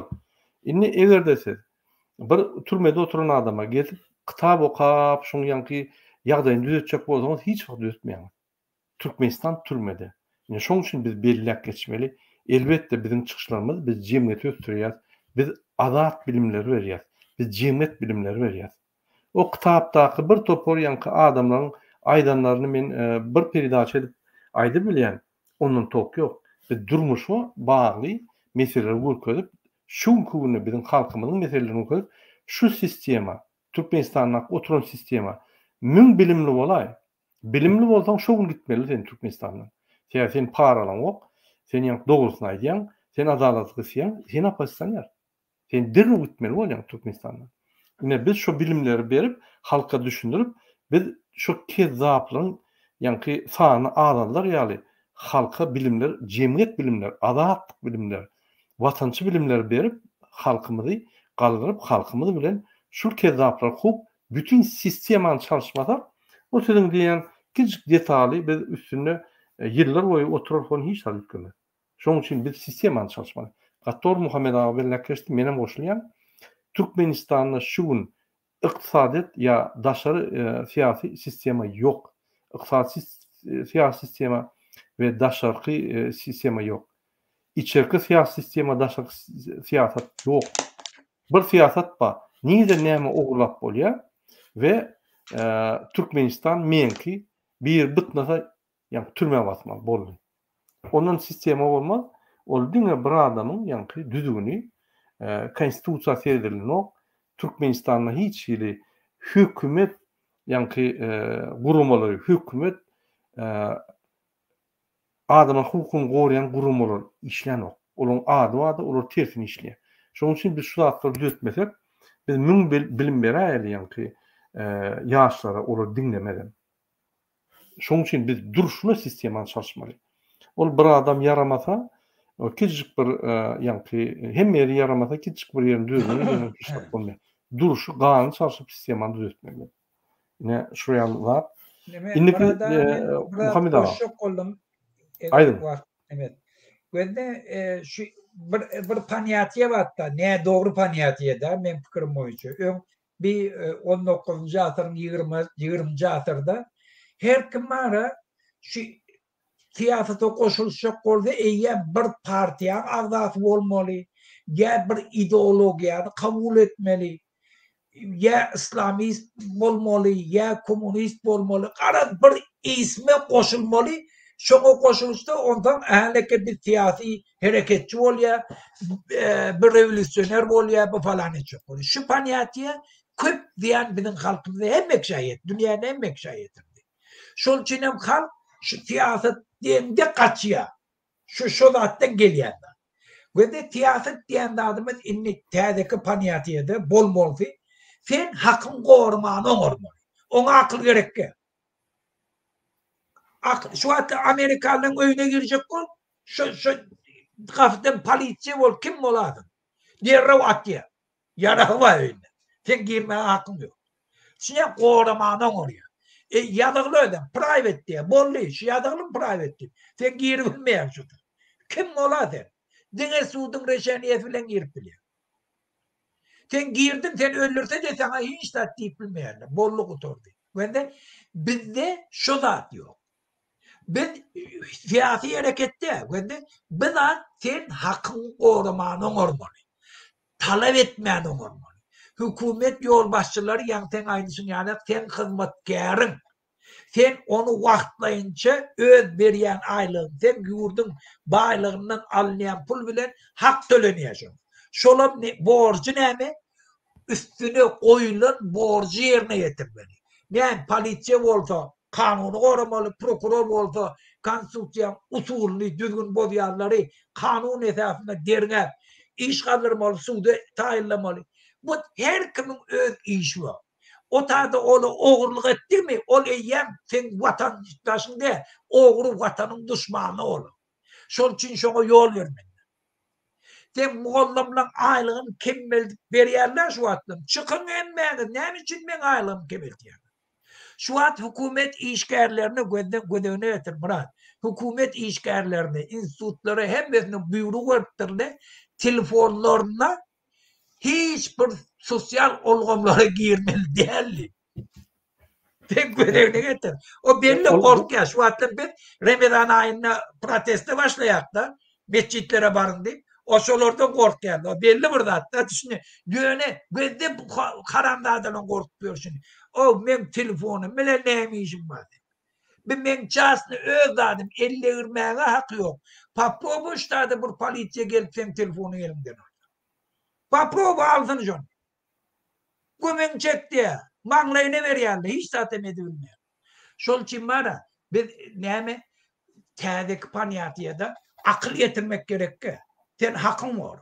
Inni eger desiz, bir türmede oturan adama gelip kitap okap, şunu yankı ýagdaýyny düzeltjek bolsaňyz hiç wagt düzeltmeýäňiz. Türkmenistan türmede. Yani şoň üçin biz belliläp geçmeli. Elbette bizim çıkışlarımız biz jemgyýeti ötürýär. Biz azat bilimleri berýär. Biz jemgyýet bilimleri berýär. O kitapdaky bir topor ýankı adamlaryň aýdanlaryny men bir peridaça edip aýdyp bilýän. Onun tok ýok. Biz durmuşa bagly meseleler görkezip, şu güni bizim halkymyzyň meselelerini görkezip, şu sistema, Türkmenistanyň oturan sistema müň bilimli bolay. Bilimli bolsaň şu gün gitmeli sen Türkmenistanyň. Sen paralaň ok, sen ýa dogrusyny aýdýan, sen adalatly gysýan, sen apasýanlar. Sen dirni gitmeli bolýan Türkmenistanyň. Yine biz şu bilimleri berip halka düşündürüp biz şu kezzapların yani sahne ağlarlar yani halka bilimler, cemiyet bilimler, adalet bilimler, vatançı bilimler berip halkımızı kaldırıp halkımızı bilen şu kezzaplar kup bütün sistemanın çalışmada o sizin diyen küçük detaylı biz üstüne yıllar boyu oturup onu hiç alıp görmez. Şunun için biz sistemanın çalışmalı. Gattor Muhammed ağa belirleşti menem koşulayan Türkmenistan'da şu gün iktisadet ya daşarı siyasi sistemi yok. İktisadi siyasi sistemi ve daşarkı sistemi yok. İçerki siyasi sistemi daşarkı siyaset yok. Bir siyaset var. Niye näme oğurlap bolýar ve Türkmenistan menki bir bitnasa yani türme batmaly boldy. Onun sistemi bolmaz. Ol diňe bir adamyň ýa-ni düzgünü konstitusiýa serilen ok Türkmenistanda hiç ýeri hökümet ýa-ni gurumlary, hökümet adama hukukyny gorayan gurumlar işlen ok. Olaň ady wada, olar tersini işleýär. Şoň üçin biz şu hakda düzeltmesek, biz müň bilim berýär ýa-ni ýaşlara olar dinlemeden. Şoň üçin biz duruşma sistemany çalışmaly. Ol bir adam yaramasa, o küçük bir yani hem yeri yaramasa küçük bir yerin düzgün işlep bolmaýar. Duruşu gany çalışıp sistemany düzeltmeli. Yine şuraya var. Indiki Muhammed ağa. Evet. Evet. Ve şu bir paniyatiye var da ne doğru paniyatiye de men pikirim boýunça. Bir 19-njy asyryň 20-njy asyrda her kim mara şu siyasete koşulacak bolsa eýe bir partiýa agdaty bolmaly, ya bir ideologiýany kabul etmeli, ya İslamist bolmaly, ya komünist bolmaly, garaz bir isme koşulmaly. Şoňa koşuluşda ondan ähleke bir siyasi hereketçi bolýa, bir revolüsyoner bolýa, bu falan etjek bolýa. Şu paniýatyä köp diýen biziň halkymyzda hemmek şaýet, dünýäde hemmek şaýetirdi. Şol üçin hem halk şu siyaset diýende gaçýar. Şu zatdan gelýär. Ve de siyaset diýende adamız inni täzeki paniýatyda bolmaly. Sen hakyň gormany oňarmaly. Oňa akyl gerekki. Şu an Amerikanyň öýüne girecek bol, şu gafdan polisiýa bol, kim bolady? Derrew atýar. Yarawa öýüne. Sen girme hakyň ýok. Şeňe gormany oňarýar. Ýadygly ödem, private diye, bolly, şu ýadygly private diye. Sen girip bilmeýän şu. Kim bolady? Diňe suwdyň reşeniýeti bilen girip bilýär. Sen girdin, sen öldürse de sana hiç de deyip bilmeýärler. Bolluk oturdy. Wende bizde şu zat ýok. Biz siyasi harekette, wende biz sen hakyň gormany oňarmaly. Talep etmän oňarmaly. Hükümet yol başçıları ýaňten aýdyşyn, ýani sen hyzmatkäriň. Sen onu wagtlaýynça öz berýän aýlygyň, sen ýurdun baýlygyndan alynýan pul bilen hak tölenýär. Şolam borçy näme? Üstüne koyulan borcu yerine getirmeli. Yani polisiye bolsa kanunu korumalı, prokuror bolsa konstitusiýa usulünü düzgün bozýarlary kanun esasında derňäp iş kaldırmalı, suda tayinlamalı. Bu her kimin öz işi var. O tarzda onu oğurluk ettir mi? Ol eyyem sen vatandaşın de oğru vatanın düşmanı olur. Şol için şoňa yol vermeli. Sen mugallamlan aylığın kemmel berýärler şu atlam. Çıkın emmäňiz. Näme üçin men aylığım kemmeldiýär? Şu at hükümet işgärlerini gödöwüne getir Murat. Hükümet işgärlerini, institutları hemmesini buyruk veripdirler. Telefonlaryna hiç bir sosyal olgamlara girmeli diýerli. Sen gödöwüne getir. O belli korkýar. Şu atlam biz Ramazan aýyna protesto başlaýak da mescitlere barın diýip. O şolardan korkýar. O belli bir zatda düşüne. Göne gözde karandadan korkuyor şimdi. O men telefonum bilen näme işim var. Men çasny öz zadım 50 ýermäge haky ýok. Paproboşda bir polisiýa gelip sen telefonu elimden aldy. Paprobo alsın jon. Gömen çekdi. Maňlaýyna berýärler. Hiç zatem edilmeýär. Şol için mara biz näme täzeki paniýatyda akyl ýetirmek gerekki. Sen hakyň var.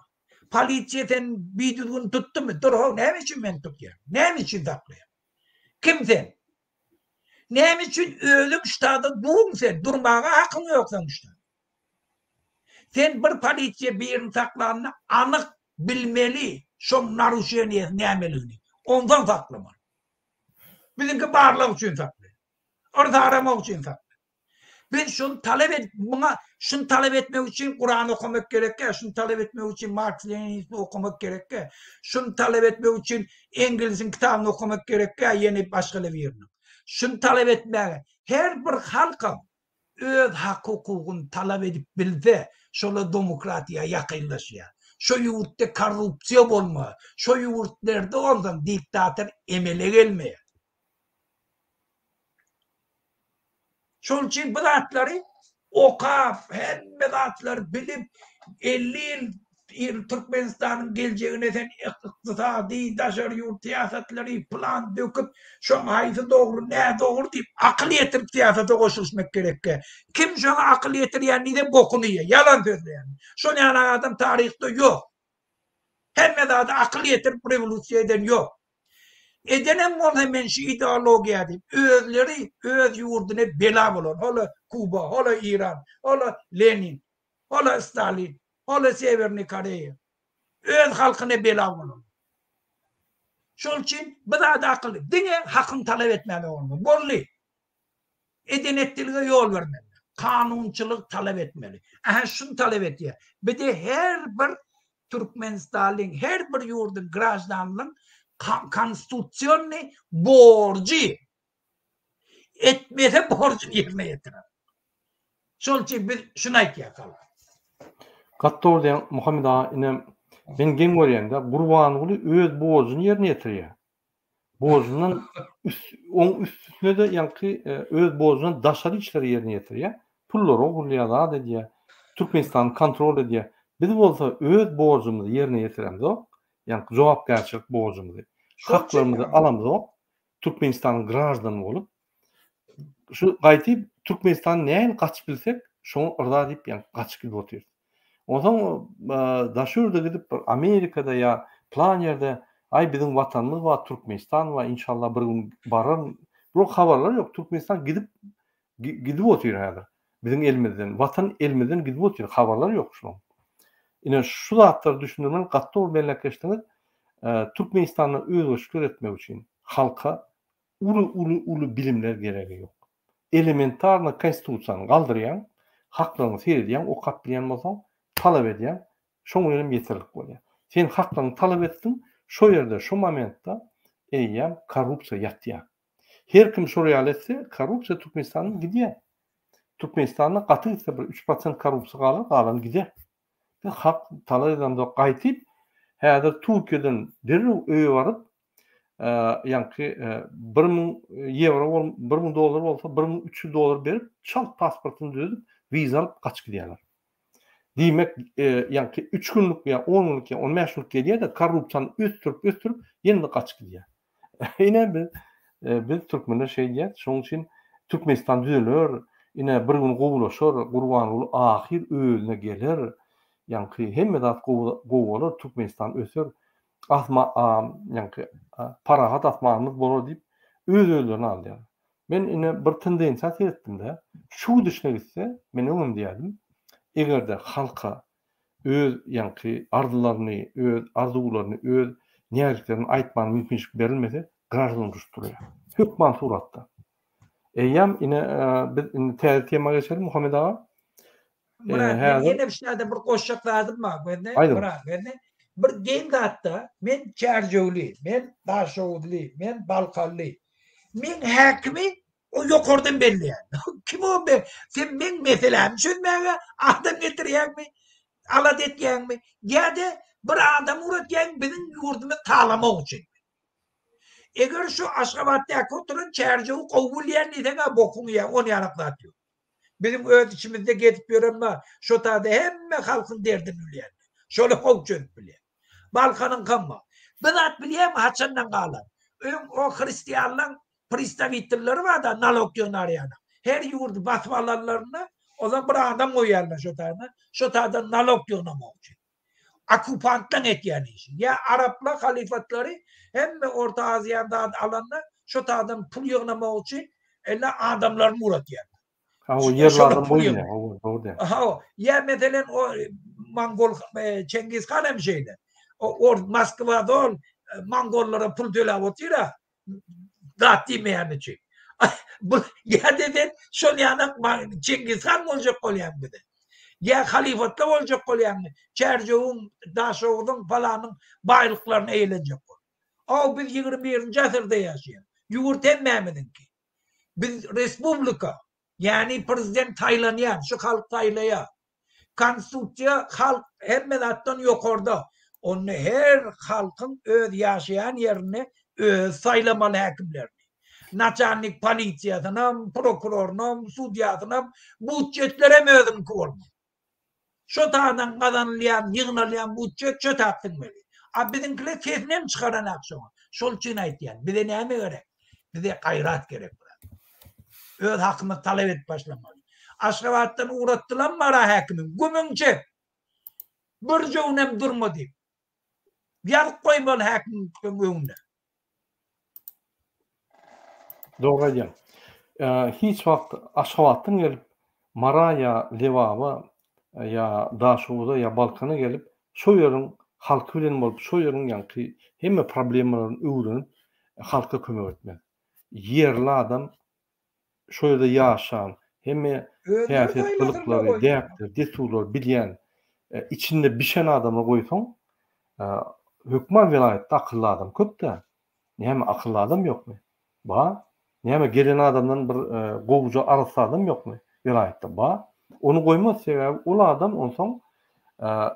Polisiýa sen biýdügün tutdumy? Dur, näme üçin men tutýar? Näme üçin taklaýar? Kim sen? Näme üçin ölüm ştada durun sen? Durmaga hakyň ýok sen ştada. Sen bir polisiýa birini taklanyny anyk bilmeli. Şo naruşeniyet nämeligini. Ondan taklama. Bizimki barlyk üçin taklaýar. Orada aramak üçin taklaýar. Ben şunu talep etmek için Kur'an okumak gerekir, şunu talep etmek için Marx Lenin'i okumak gerekir, şunu talep etmek için İngiliz'in kitabını okumak gerekir, yeni başkaları yerini. Şunu talep etmek, her bir halkın öz hak hukukunu talep edip bilse, şöyle demokratiya yakınlaşıyor. Şu yurtta korrupsiyon olma, şu yurtlarda ondan diktatör emele gelmeye. Şol için bu zatları okap, hemme zatları bilip 50 yıl Türkmenistan'ın geleceğine sen iktisadi, daşar yurt siyasetleri plan döküp şoň haýsy doğru, ne doğru deyip akıl yetirip siyasete koşulmak gerekki. Kim şoňa akıl yetirýän de bokunu ýer, yalan sözleýän. Şoň ýalan adam tarihte ýok. Hemme zat akıl yetirip revolüsiýa eden ýok. Edenem bol hemen şu ideologiya deyip, özleri öz yurduna bela bolon. Hala Kuba, hala İran, hala Lenin, hala Stalin, hala Severny Koreya. Öz halkyna bela bolon. Şol için bir da akıllı. Diňe hakyny talep etmeli bolmaly. Bolly. Edenetçilige yol vermeli. Kanunçylyk talep etmeli. Aha şunu talep etýär. Bir de her bir Türkmenistanlyň, her bir ýurdun grajdanlyň konstitusiýony borcu etmese borcunu yerine getirer. Şol için biz şunu aytýak. Gattor diýen Muhammed ağa inem men gen görýände Gurbanoğlu öz bozuny ýerine ýetirýär. Bozundan üstüne de yankı öz bozundan daşary işleri ýerine ýetirýär. Pullary ogurlaýar diýär. Türkmenistan kontrol edýär. Biz bolsa öz bozumyzy ýerine ýetiremiz. Yankı jogapkärçilik bozumyzy. Haklarymyzy alamyz. Türkmenistanyň grajdany bolup şu gaýtyp Türkmenistan näme gaçyp bilsek, şoňa ırda diýip ýa gaçyp bilip oturýar. Ondan daşurda gidip Amerikada ya plan ýerde ay bizim vatanymyz wa Türkmenistan wa inşallah bir gün barar. Bu habarlar ýok. Türkmenistan gidip oturýar häzir. Bizim elimizden, vatan elimizden gidip oturýar. Habarlar ýok şoň. Ine şu zatlar düşündirmen gattor bellekeşdiňiz. Türkmenistanyň özgürlük etmek üçin halka ulu bilimler geregi ýok. Elementarny konstitusiýany galdyrýan, haklaryny seredýän, okap bilýän bolsaň, talap edýän, şoň bilen ýetirlik bolýar. Sen haklaryny talap etdiň, şo ýerde, şo momentda eýýär korrupsiýa ýatýar. Her kim şo etse, korrupsiýa Türkmenistanyň gidýär. Türkmenistanyň gaty ise bir 3% korrupsiýa galan gidýär. Bir hak talap edende gaýtyp, häzir Türkiýeden derrew öýe baryp yankı 1000 euro, 1000 dolar olsa 1300 dolar berip çal pasportunu düzüp viza alıp kaçıp gidiyorlar. Demek yankı 3 günlük ya 10 günlük ya 15 günlük geliyor da korrupsiýany östürüp ýene kaçıp gidiyor. Yine biz Türkmenler şey diýär, şoň üçin Türkmenistan düzeler, yine bir gün gowulaşar, Gurbanoğlu ahir özüne gelir. Yankı hemme zat gowular Türkmenistan öser. Asma yankı parahat asmamız bolar diýip öz-özlerini alýar. Men ine bir tendensiýa seretdim de, şu düşüne gitse, men öňüm diýädim. Egerde halka öz yankı arzularını, öz arzularyny, öz näçelerini aýtmany mümkinçilik berilmese, garajdan durýar. Hökman suratda. Eýýam ine biz täze tema geçelim Muhammed ağa. Yine bir şeyde bir koşacak lazım mı? Bir gen gatta men Çerjewli, men Daşowly, men Balkally. Men häkimi o ýokardan belli. Kim o be? Sen men meselem düşünmäge adam getirýärmi? Alat etýärmi? Ýa-da bir adam uratýan bizim ýurdumy talamak üçin. Eger şu Aşgabatda oturan Çerjew gowulýan diýene bokuny ýa onu ýanaklatýar. Bizim öz içimizde getip ýörenme, şo taýda hemme halkyň derdini bilýär. Şoly howçun bilýär. Balkanyň gamma. Bizat bilýär haçandan galan. O Hristiýanlaryň pristavitelleri var da nalogýonary. Her ýurdu batmalarlaryna olan bir adam goýarlar şo taýda. Şo taýda nalog ýonamak üçin. Okupantdan etýän işi. Ya Araplar halifatlary hemme Orta Aziýada alanlar şo taýdan pul ýognamak üçin elle adamlaryny uratýar. Ha o yerlerden boyunca. Ha ya mesela o Mongol Cengiz Han hem şeyler. O Moskva'da Mongollara pul töläp otyra. Dat diýmeýän üçin. Bu ya deden şol ýana Cengiz Han boljak bolýan bide. Ya halifatda boljak bolýan. Çerjewň, Daşowdyň falanyň baýlyklaryny eýlenjek bol. O biz 21-nji asyrda ýaşaýar. Ýurt hemmemidinki. Biz respublika yani prezident taýlanýan, şu halk taýlaýar. Konstitusiýa halk hemme zatdan ýokarda. Onu her halkyň öz ýaşaýan ýerini öz saýlamaly häkimlerini. Naçalnik polisiýasyna, prokuroruna, sudiýasyna budjetlere özüm bolmaly. Şo taýdan gazanylýan, ýygnalýan budjet çö tapdymly. A bizimkiler sesinem çykaran akşam. Şol üçin aýtýan. Bize näme gerek? Bize gaýrat gerek. Öz hakkımı talep et başlamalı. Aşgabatdan uğrattılar mara hakimin. Gümünçe. Bir jövnem durmadı. Yarık koymalı hakimin önüne. Doğru diýem. Hiç wagt Aşgabatdan gelip Mara ya Lewaba ya Daşowda ya Balkana gelip şo ýerin halky bilen bolup şo ýerin ýanky hemme problemlaryny öwrenip halka kömek etmek. Yerli adam şo ýerde ýaşan, hemme häsiýet kılıklary, däpdir, deturlar bilýän, içinde bişen adamy goýsaň, hökman vilayetde akıllı adam köp-de. Näme akıllı adam ýokmy? Ba, näme gelen adamdan bir gowuja arasy adam ýokmy? Vilayetde ba. Onu goýma sebäbi ol adam onsoň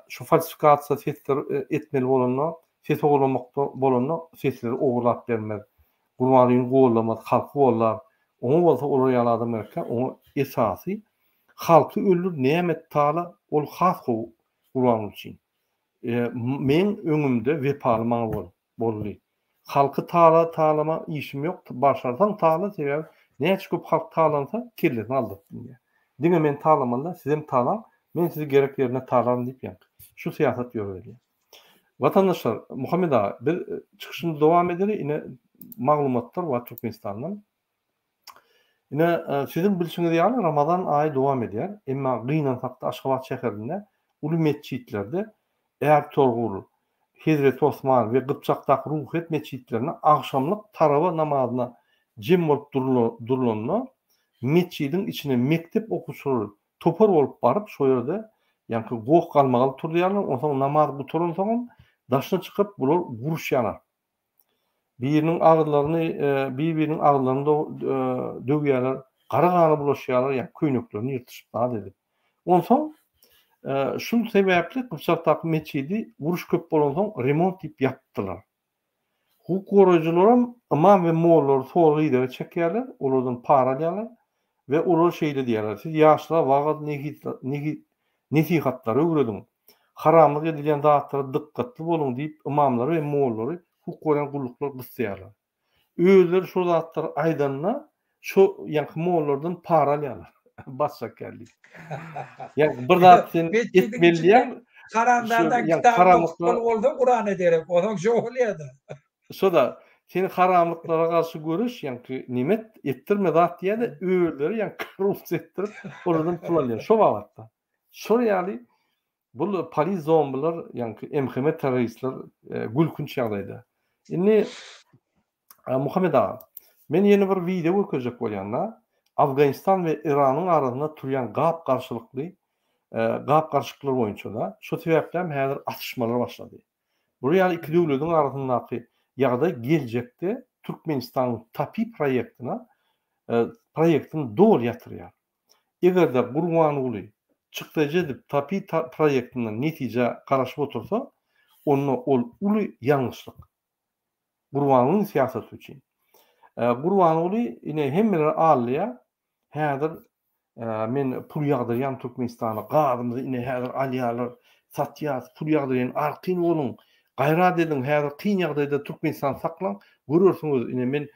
şu falsifikasiýa sesler etmeli bolanlar, ses oglamakda bolanlar sesleri ogurlap bermez. Gurbalyny gollamaz, halky bollar. Oňa bolsa olar ýaly adam erken, oňa esasy halky öldür nämet taala ol has gurban üçin. Men öňümde wepaly maňa boldy. Halky taýlama işim ýok. Başarsaň taýla sebäbi näçe köp halk taýlansa kirletini aldypdym. Diňe men taýlamanda sizem taýlan, men sizi gerek ýerine taýlan diýip ýa. Şu siýasat ýöredir. Vatandaşlar, Muhammed ağa, bir çıkışını devam ederi yine maglumatlar var Türkmenistan'dan. Yine sizin bilişiniz ýaly Ramazan ayı devam edýär. Emma Gynan sakda Aşgabat şäherinde uly mesçitlerde Ertuğrul, Hezret Osman ve Gıpçak'taki Ruhet mescitlerine akşamlık tarava namazyna jem bolup durulanlar mescidin içine mektep okuçuları topar olup barıp şo ýerde ýa-ni goň galmagaly turýarlar. Onsoň namaz guturan soň daşna çıkıp bular vuruşýarlar. Birinin ağızlarını döwýärler, garagany bulaşýarlar, ýa köýneklerini ýyrtyşyp dal edip. Onsoň şu sebäpli Gıpçak'taki mescidi vuruş köp bolan soň remont diýip ýapdylar. Hukuk goraýjylaram imam we mollalar soly ýere çekýärler, olardan para alýarlar we olar şeýle diýerler. Siz ýaşlar wagt nesihatlar öwredin. Haramlyk edilen zatlara dikkatli bolun diýip imamlary we mollary hukuk goraýan gulluklar gysýarlar. Özleri şu zatlar aýdanna şu ýa-ni mollardan para alýarlar. Başsakerlik. Yani bir zat sen etmeliýär. Karanlardan kitaply boldy Kur'an ederek, onuň şo bolýardy. Şo da seni haramlıklara karşı görüş, yani nimet ettirme zat diye de öğürleri yani korrupsiya ettirip oradan pul alıyor. Şo wagtda. Şo ýaly bu Paris zombiler yani emheme teröristler gülkünç ýagdaýda. Indi Muhammed ağa, men ýene bir video görkezek bolýanda Afganistan ve İran'ın arasında turýan gap karşılıklı karşılıklar boyunca da şu sebäplen häzir atışmalar başlady. Bu ýaly iki döwletiň arasyndaky ýagdaý geljekde Türkmenistanyň TAPI proyektini dol ýatyrýar. Egerde Gurbanuly çykdyjy edip TAPI proyektinden netije garaşyp otursa, ol uly ýalňyşlyk. Gurbanulyň siýasaty üçin. Gurbanuly ine hemmeler alýar. Häzir men pul ýagdyrýan Türkmenistana gadymyzy ine häzir alýarlar, satýar, pul ýagdyrýan arqyn bolun, gaýrat edin, häzir kyn ýagdaýda Türkmenistan saklan, görürsiňiz ine men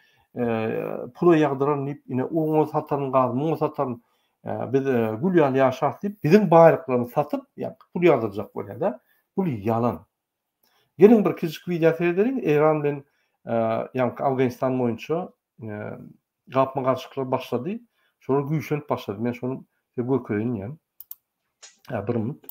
pul ýagdyran diýip ine oňa sataryn gadymy, oňa sataryn biz gül ýaly ýaşak diýip biziň baýlyklaryny satyp, ýa pul ýagdyrjak bolýar-da. Bu ýalan. Gelin bir kiçik video seyrederin, Iran bilen ýa Afganistan boýunça gapma garşyklar başlady. Şonu güýşenip başlady. Men şonu görkezin ýa. Bir minut.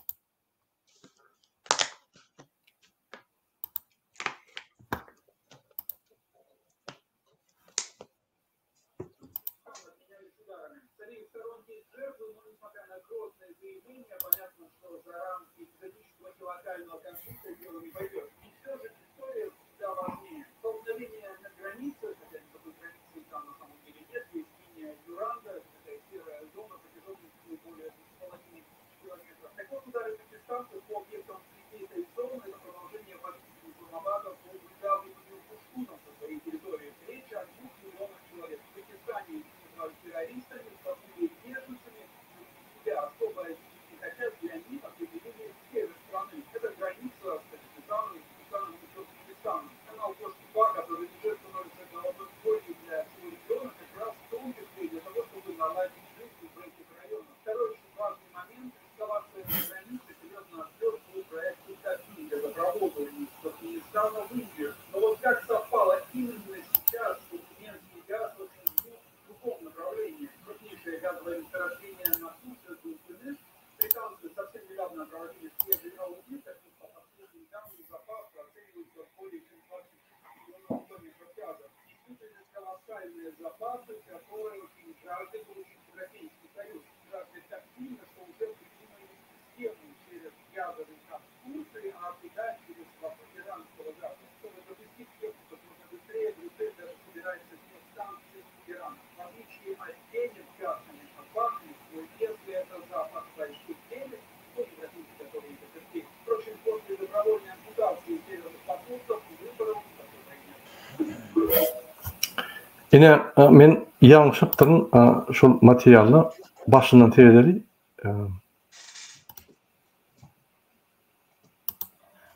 Yine men ýalňyşlyktyryn şol materialny başyndan tegeleri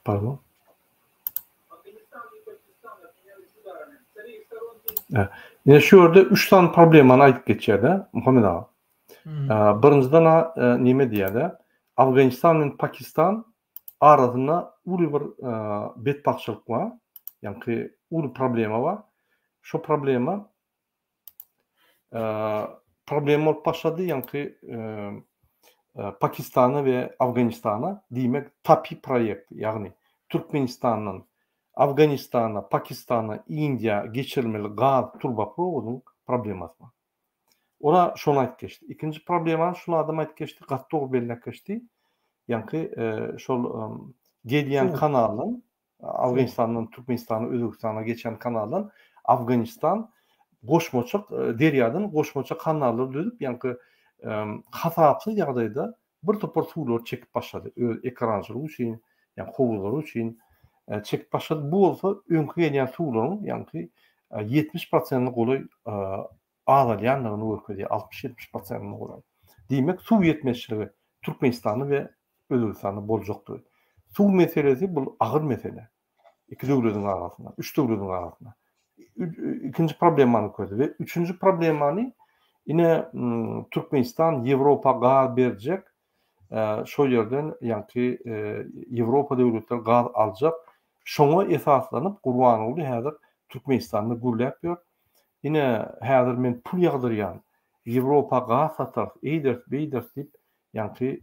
pardon. Yine şu ýerde 3 tane problemany aýdyp geçýär-de Muhammed ağa. Birinjiden näme diýär-de? Afganistan ve Pakistan arasında uly bir betbakçylyk var. Yani uly problema var. Şu problema bolup başlady, yani Pakistan'a ve Afganistan'a diýmek TAPI proyekti. Yani Türkmenistan'ın Afganistan'a, Pakistan'a, India geçirmeli gaz turbaprovodunun probleması var. Ona şonu aýdyp geçdi. İkinci problemany şunu adam aýdyp geçdi, gatdog belläp geçdi. Yani şol Gediyan kanalın Afganistan'dan Türkmenistan'a, Özbekistan'a geçen kanalın Afganistan goşmoçak deryadan goşmoçak kanallar dödüp yani hasapsız ýagdaýda bir topar suwlar çekip başlady. Ekrançylyk üçin, yani howlular üçin çekip başlady. Bu bolsa öňkü gelýän suwlaryň yani 70%-ni golay ağlayanlarını örgütüyor. 60-70%'ını olan. Demek su yetmezçiliği Türkmenistan'ı ve Özbekistan'ı boljakdy. Su meselesi bu ağır mesele. İki döwletin arasında, üç döwletin arasında. İkinci problemany kördü ve üçüncü problemany yine Türkmenistan Avropa gaz berjek. Şo ýerden yani Avropa döwletleri gaz aljak. Şoňa esaslanyp Gurbanoğlu häzir Türkmenistan'da gürläp ýör. Yine häzir men pul ýagdyrýan Avropa gaz satar, eýder diýip yani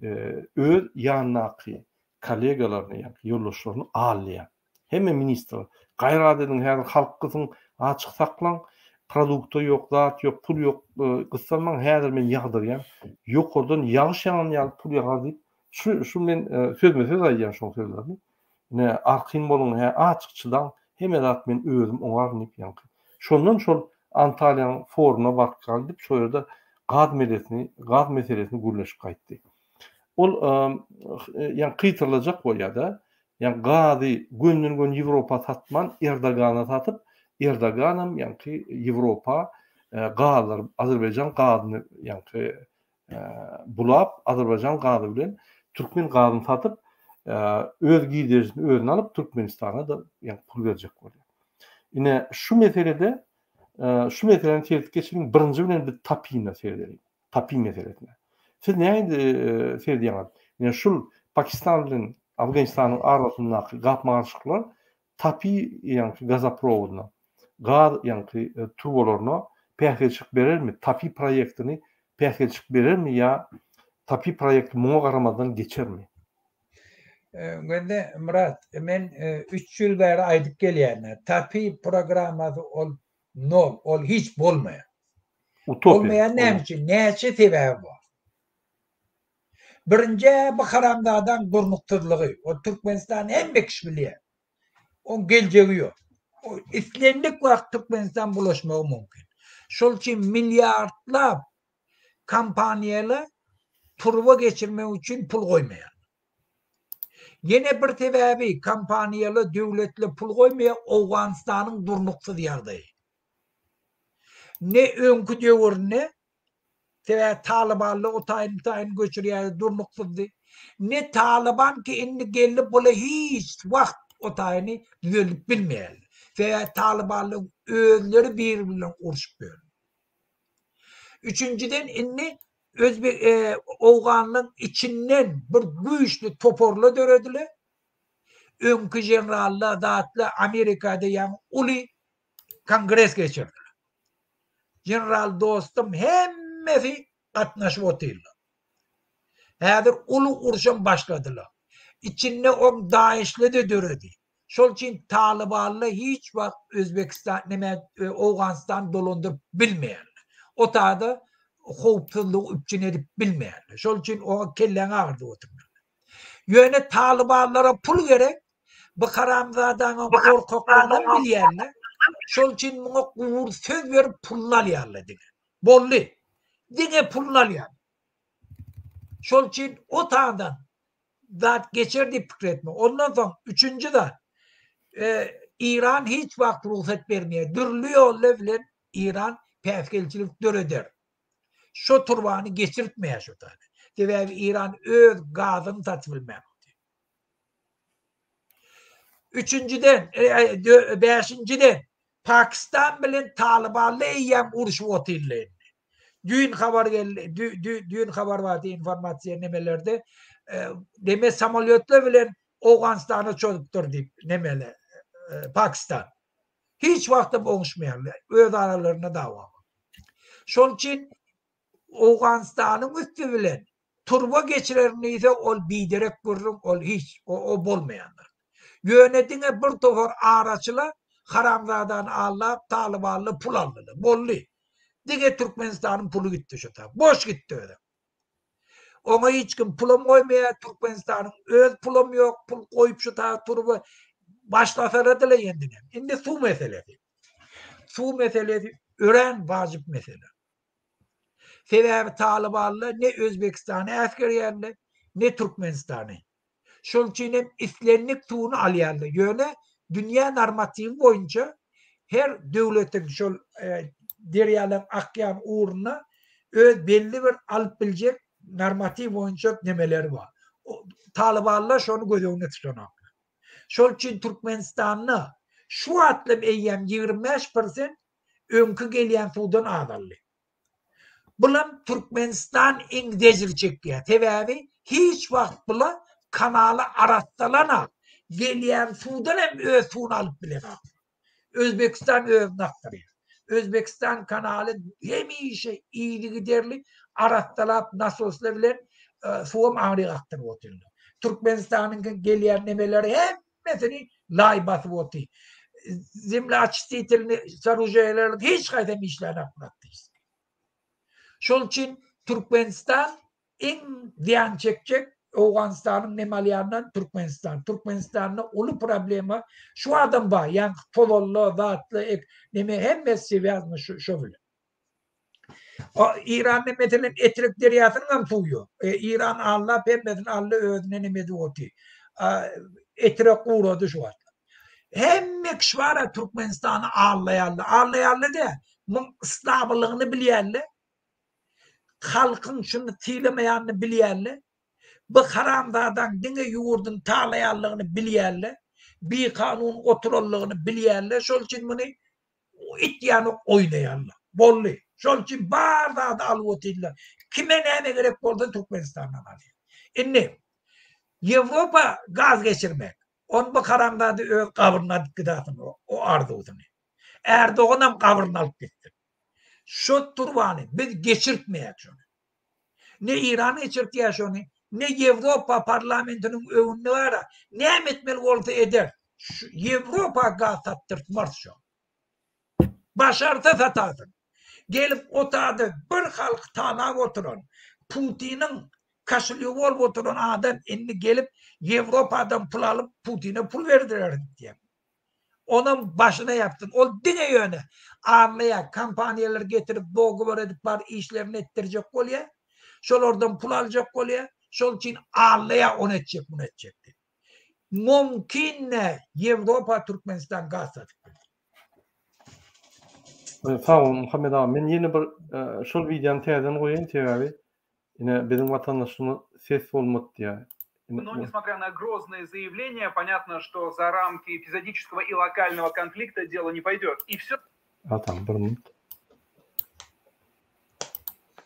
öz ýanynaky kollegalaryny yani ýoldaşlaryny alýar. Hemme ministr gaýradanyň häzir halkyň açyk saklan, produkty ýok, zat ýok, pul ýok, gyssalmaň häzir men ýagdyrýan. Ýokurdan ýagşan ýaly pul ýagar diýip şu men sözme-söz aýdýan şol sözlerni. Ne arqyn bolun açykçydan hemme zat men özüm oňarnyp ýany. Şondan şol Antalya forumuna bakýan diýip şo ýerde gaz meselesini gürleşip gaýtdy. Ol yani kytyrylajak bolýar-da. Yani gazy göndürgön Ýewropa satman Erdogana satyp, Erdoganam yani Ýewropa gazlar Azerbaýjan gazyny yani bulap Azerbaýjan gazy bilen Türkmen gazyny satyp öz giderini özüne alıp Türkmenistan'a da yani pul verecek bolýar. Yine şu meselede şu meselelerin tehdit geçirmenin birinci bilen bir tapiyine seyredelim. Tapiy meselesine. Siz neydi seyrediyemez? Yani şu Pakistan bilen Afganistan'ın arasındaki gapmaçlıklar tapiy yani gazoprovoduna, gaz yani turbolarına pähkelçik berer mi? Tapiy proyektini pähkelçik berer mi ya tapiy projekti muňa garamadan geçer mi? Gönde Murat, men 3 ýyl bäri aýdyp gelýän. Tapiy programmady ol hiç bolmaýar. Olmayan näme üçin? Näçe sebäbi bar? Birinji bu haramdadan durnukturlygy. O Türkmenistan hemme kişi bilýär. O geljegi ýok. O islendik wagt Türkmenistan bulaşmagy mümkin. Şol üçin milliardlap kampaniýalar turba geçirmek üçin pul goýmaýar. Yine bir sebäbi kampaniýalar döwletli pul goýmaýar Awganistanyň durnuksyz ýagdaýy. Ne öňkü döwürne Tebe Talibanlı o tayin göçürýär durnuksuzdy. Ne Taliban ki indi gelip bole hiç wagt o taýyny düzelip bilmeýär. Ve Talibanlı özleri birbirine uruşup ber. Üçüncüden indi Özbek Awganlyň içinden bir güýçli toporla dörediler. Öňkü generallar zatly Amerikada ýa uly kongres geçirdiler. General dostum hemmesi gatnaşyp oturýarlar. Häzir uly uruşan başladylar. İçinde o Daişli de döredi. Şol üçin Talibanly hiç wagt Özbekistan Awganistan dolandyryp bilmeýärler. O taýda howpsuzlyk üçin edip bilmeýärler. Şol üçin o kelleň agyrdy oturýar. Ýöne Talibanlara pul gerek. Bu haramzadanyň korkaklygyny bilýärler. Şol üçin muňa gowur söz berip pullar alýarlar diýer. Bolly. Diňe pullar alýar. Şol üçin o taýdan zat geçerdi pikretme. Ondan soň üçüncü de İran hiç wagt ruhsat bermeýär. Dürli ýollar bilen İran päskelçilik döreder. Şu turbanı geçirtmeye şu tane. Devev İran öz gazını tatbilmem. Üçüncüden, beşinciden Pakistan bilen Talibanla eyyem uruşup otirleyin. Dün haber geldi, dün haber vardı informasyon nemelerde. Deme samolyotla bilen Afganistan'a çocuktur deyip nemele Pakistan. Hiç vakti konuşmayanlar. Öz aralarına dava. Şol için Afganistan'ın üstü bilen turba geçirerini ise ol biderek görürüm, ol hiç, o bolmayanlar. Yönetine bir tofor araçla haramzadan Allah Talibanlı pul aldı. Bolli. Dige Türkmenistan'ın pulu gitti şu taraf. Boş gitti öyle. Ona hiç kim pulum koymaya Türkmenistan'ın öz pulum yok. Pul koyup şu taraf turba başlasalar da yendine. Şimdi su meselesi. Su meselesi öğren vacip mesele. Sebebi Talibanlı ne Özbekistan'ı askeriyerli ne Türkmenistan'ı. Şunun için İslamlık tuğunu alıyarlı. Yöne dünya normatifi boyunca her devletin şol deryalan akyan uğruna belli bir alıp bilecek normatif boyunca nemeleri var. Talibanlar şunu gözüne tutuşan. Şol için Türkmenistan'ı şu atlım eyyem 25% önkü gelen sudan ağlarlı. Bulan Türkmenistan İngilizce çekiyor. Sebebi hiç vakit bula kanalı aratstalana gelen sudan hem öz suunu alıp bilen. Özbekistan öz naktırıyor. Özbekistan kanalı hem iyiliği giderli aratstalap nasosla bilen suum ağrı aktırıp oturuyor. Türkmenistan'ın gelen nemeleri hem mesela lay basıp oturuyor. Zimli açtı tilini sarıcaylarla hiç kaydem işlerini akırattıyız. Şol için Türkmenistan en ziyan çekecek Afganistan'ın nemalyanından Türkmenistan'ın ulu problemi şu adam var. Yani polollu, zatlı, hem mesleği yazmış şu bile. İran'ın mesela Etrik deryasının mı tuğuyor? İran Allah, pembesin Allah özüne nemedi oti. Etrik uğradı şu var. Hem mekşvara Türkmenistan'ı ağlayalı de İslamlığını bilyerli. Halkın şunu tilemeyanını bilyerli. Bu haramdadan dine yurdun tağlayallığını bilyerli. Bir kanun oturallığını bilyerli. Şol için bunu ityanı oynayarlı. Bolli. Şol için bardağı da alıvotilla. Kime neyme gerek oldu Türkmenistan'dan alıyor. Şimdi Avrupa gaz geçirmek. Onu bu haramdadı kavurnadık gıdasını. O Erdoğan'ı. Erdoğan'ım kavurunu alıp gitti. Şu turbanı biz geçirtmeyek şunu. Ne İran geçirtiyor şunu. Ne Avrupa parlamentonun önünde var. Ne etmeli oldu eder. Avrupa gaz sattırtmaz şu. Başarsa satarsın. Gelip otadı bir halk tanık oturan. Putin'in kaşılıyor olup oturan adam inni gelip Avrupa'dan pul alıp Putin'e pul verdiler diye. Onun başına yaptın. O dine yöne ağırlaya kampanyalar getirip doğu edip var işlerini ettirecek oluyor. Şol oradan pul alacak oluyor. Şol için ağırlaya onu edecek bunu edecekti. Mümkün ne? Avrupa Türkmenistan gaz satıp. Sağ olun Muhammed abi. Men yeni bir şol videonu terden koyayım abi. Yine bizim vatandaşımız ses olmadı diye. Но, несмотря на грозные заявления, понятно, что за рамки эпизодического и локального конфликта дело не пойдет. И все...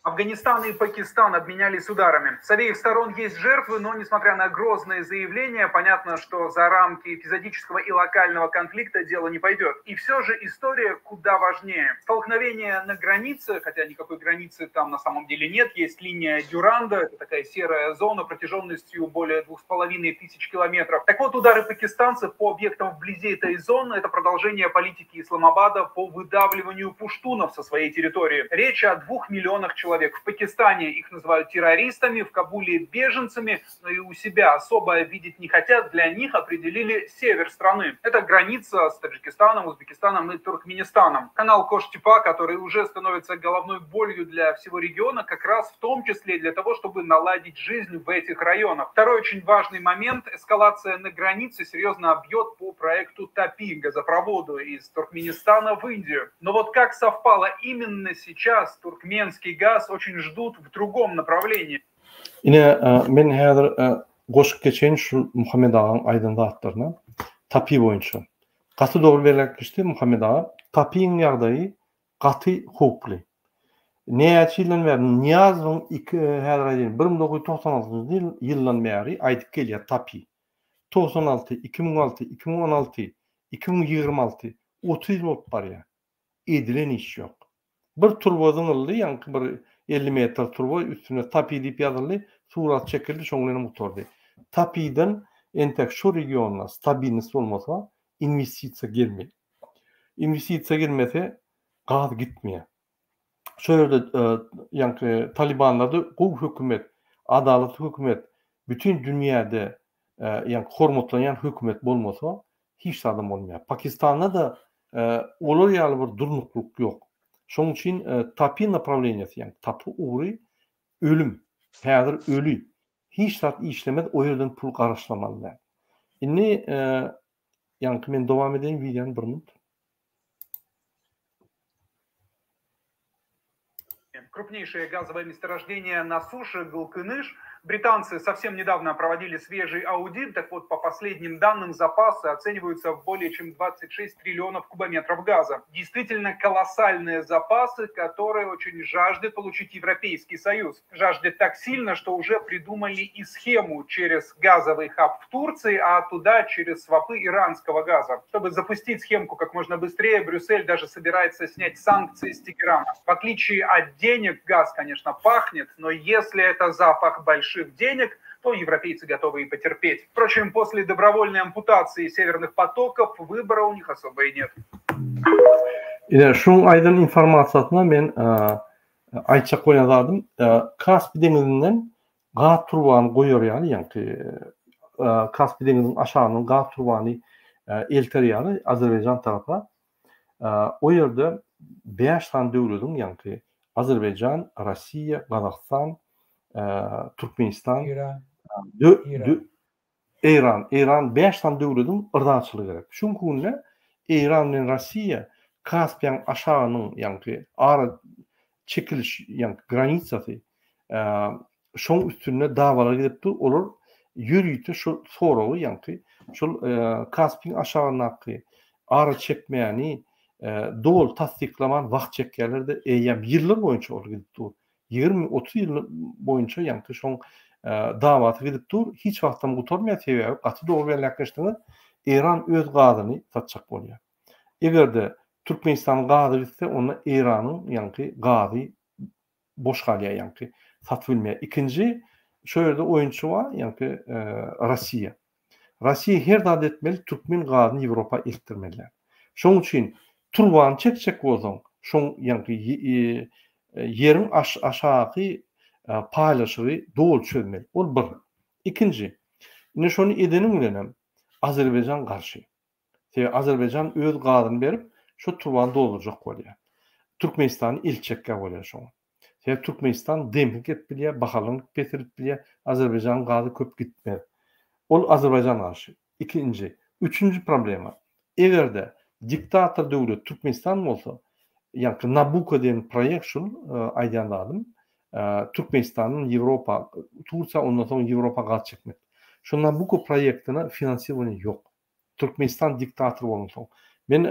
Афганистан и Пакистан обменялись ударами. С обеих сторон есть жертвы, но, несмотря на грозные заявления, понятно, что за рамки эпизодического и локального конфликта дело не пойдет. И все же история куда важнее. Столкновение на границе, хотя никакой границы там на самом деле нет, есть линия Дюранда, это такая серая зона протяженностью более 2500 километров. Так вот, удары пакистанцев по объектам вблизи этой зоны – это продолжение политики Исламабада по выдавливанию пуштунов со своей территории. Речь о 2 миллионах человек человек. В Пакистане их называют террористами, в Кабуле беженцами, но и у себя особо видеть не хотят. Для них определили север страны. Это граница с Таджикистаном, Узбекистаном и Туркменистаном. Канал Кош-Типа, который уже становится головной болью для всего региона, как раз в том числе для того, чтобы наладить жизнь в этих районах. Второй очень важный момент – эскалация на границе серьезно бьет по проекту ТАПИ, газопроводу из Туркменистана в Индию. Но вот как совпало, именно сейчас туркменский газ очень ждут в другом направлении. Yine men häzir goşup geçen şu Muhammed Ağa'nın aydınlatlarına TAPI boyunça. Katı doğru belirtmişti Muhammed Ağa. TAPI'nin ýagdaýy gaty hukukly. Näçilen we Niyazlyň 1996 ýyldan bäri aýdyp gelýär TAPI. 96, 2006, 2016, 2026, 30 yıl bolup barýar. Edilen iş ýok. Bir turbodyň yldy, ýa-ni bir 50 metr turbo üstüne TAPI diýip ýazyldy, surat çekildi, şoňdan motordy. TAPI'den entek şu regiona stabilness bolmasa investisiýa gelmeýär. Investisiýa gelmese gaz gitmeýär. Şöyle ýa-ni Talibanlarda gowy hökümet, adaletli hökümet, bütün dünýäde ýa-ni hormatlanýan hökümet bolmasa hiç adam bolmaýar. Pakistanda da olar ýaly bir durnukluk ýok. Şoň üçin TAPI направлениясы, ýa-ni TAPI uğry ölüm, häzir öli. Hiç zat işlemet, o ýerden pul garaşlamalylar. Indi ýa-ni men dowam edeyim videony bir minut. Крупнейшее газовое месторождение на суше Галкыныш. Британцы совсем недавно проводили свежий аудит. Так вот, по последним данным, запасы оцениваются в более чем 26 триллионов кубометров газа. Действительно колоссальные запасы, которые очень жаждет получить Европейский Союз. Жаждет так сильно, что уже придумали и схему через газовый хаб в Турции, а туда через свапы иранского газа. Чтобы запустить схемку как можно быстрее, Брюссель даже собирается снять санкции с Тегерана. В отличие от денег, газ, конечно, пахнет, но если это запах больших денег, то европейцы готовы и потерпеть. Впрочем, после добровольной ампутации северных потоков выбора у них особо и нет. Şoň aýdan informasiýasyna men aýtjak bolýardym. Kaspy deňizinden gaz turbany goýar ýaly, Kaspy deňiziniň aşagynyň gaz turbany elter ýaly Azerbaýjan tarapa. O ýerde 5 tane döwletiň ýa-ni Azerbaýjan, Rossiýa, Gazakystan, Türkmenistan, İran 5 tane döwletiň ırdaçylygy gerek. Şuňkuny İran bilen Rossiýa Kaspiýan aşagynyň ýa-ni ara çekiliş ýa-ni granitsasy şoň üstüne dawalar gidipdir. Olar ýürüýte şu sorawy ýa-ni şol Kaspiýan aşagyny ara çekmeýäni dol tasdiklaman wagt çekýärlerde eýem ýyllar boýunça ol gidipdir. 20-30 yıl boyunca ýa-ni şoň dawaty gidipdir. Hiç wagtdan gutarmaýar sebäbi gaty dogry belläkleşdirdi. İran öz gazyny satjak bolýar. Egerde Türkmenistan gazy bitse, onda İranyň ýa-ni gazy boş galýar, ýa-ni satylmaýar. Ikinji şu ýerde oýunçy bar, ýa-ni Rossiýa. Rossiýa her zat etmeli, Türkmen gazyny Ýewropa eltdirmeliler. Şoň üçin turbany çekjek bolsaň, şoň ýa-ni yerin aşağı paylaşığı doğru çözmeli. O bir. İkinci, yine şunu edenim bilenem Azerbaycan karşı. Azerbaycan öz gazyny berip şu turbanı dolduracak bolýar. Türkmenistany ilçekkä bolýar şoň. Türkmenistan demping etip bilýär, bahalyny getirip bilýär. Azerbaycan gazy köp gitmez. Ol Azerbaycan karşı. İkinci, üçüncü problema. Egerde diktator döwlet Türkmenistan bolsa, ýa-ni Nabucco diýen proýekt şol aýdanladym. Türkmenistanyň Ýewropa, Turkiýa ondan soň Ýewropa gaz çekmek. Şu Nabucco proýektine finansiýasiýa ýok. Türkmenistan diktator bolmasa. Men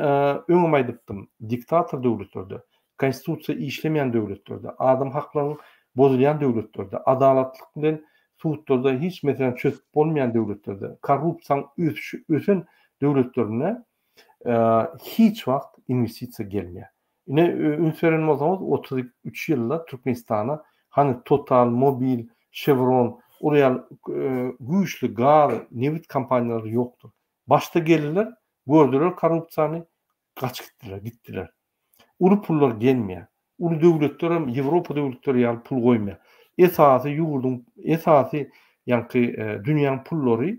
öňüm aýdypdym, diktator döwletlerde, konstitusiýa işlemeýän döwletlerde, adam haklaryny bozulýan döwletlerde, adalatlyk bilen suwtlarda hiç meselen çözüp bolmaýan döwletlerde, korrupsiýa ösen döwletlerine hiç wagt investisiýa gelmeýär. Yine ünseren bolsaňyz 33 ýylda Türkmenistana hani Total, Mobil, Chevron, oraya güýçli gaz, neft kampaniýalary ýokdur. Başta geldiler, gördüler korrupsiýany, gittiler. Ulu pullar gelmeýär. ulu döwletler hem Ýewropa döwletleri ýaly pul goýmaýar. Esasy ýurdun, esasy ýanky dünýäniň pullary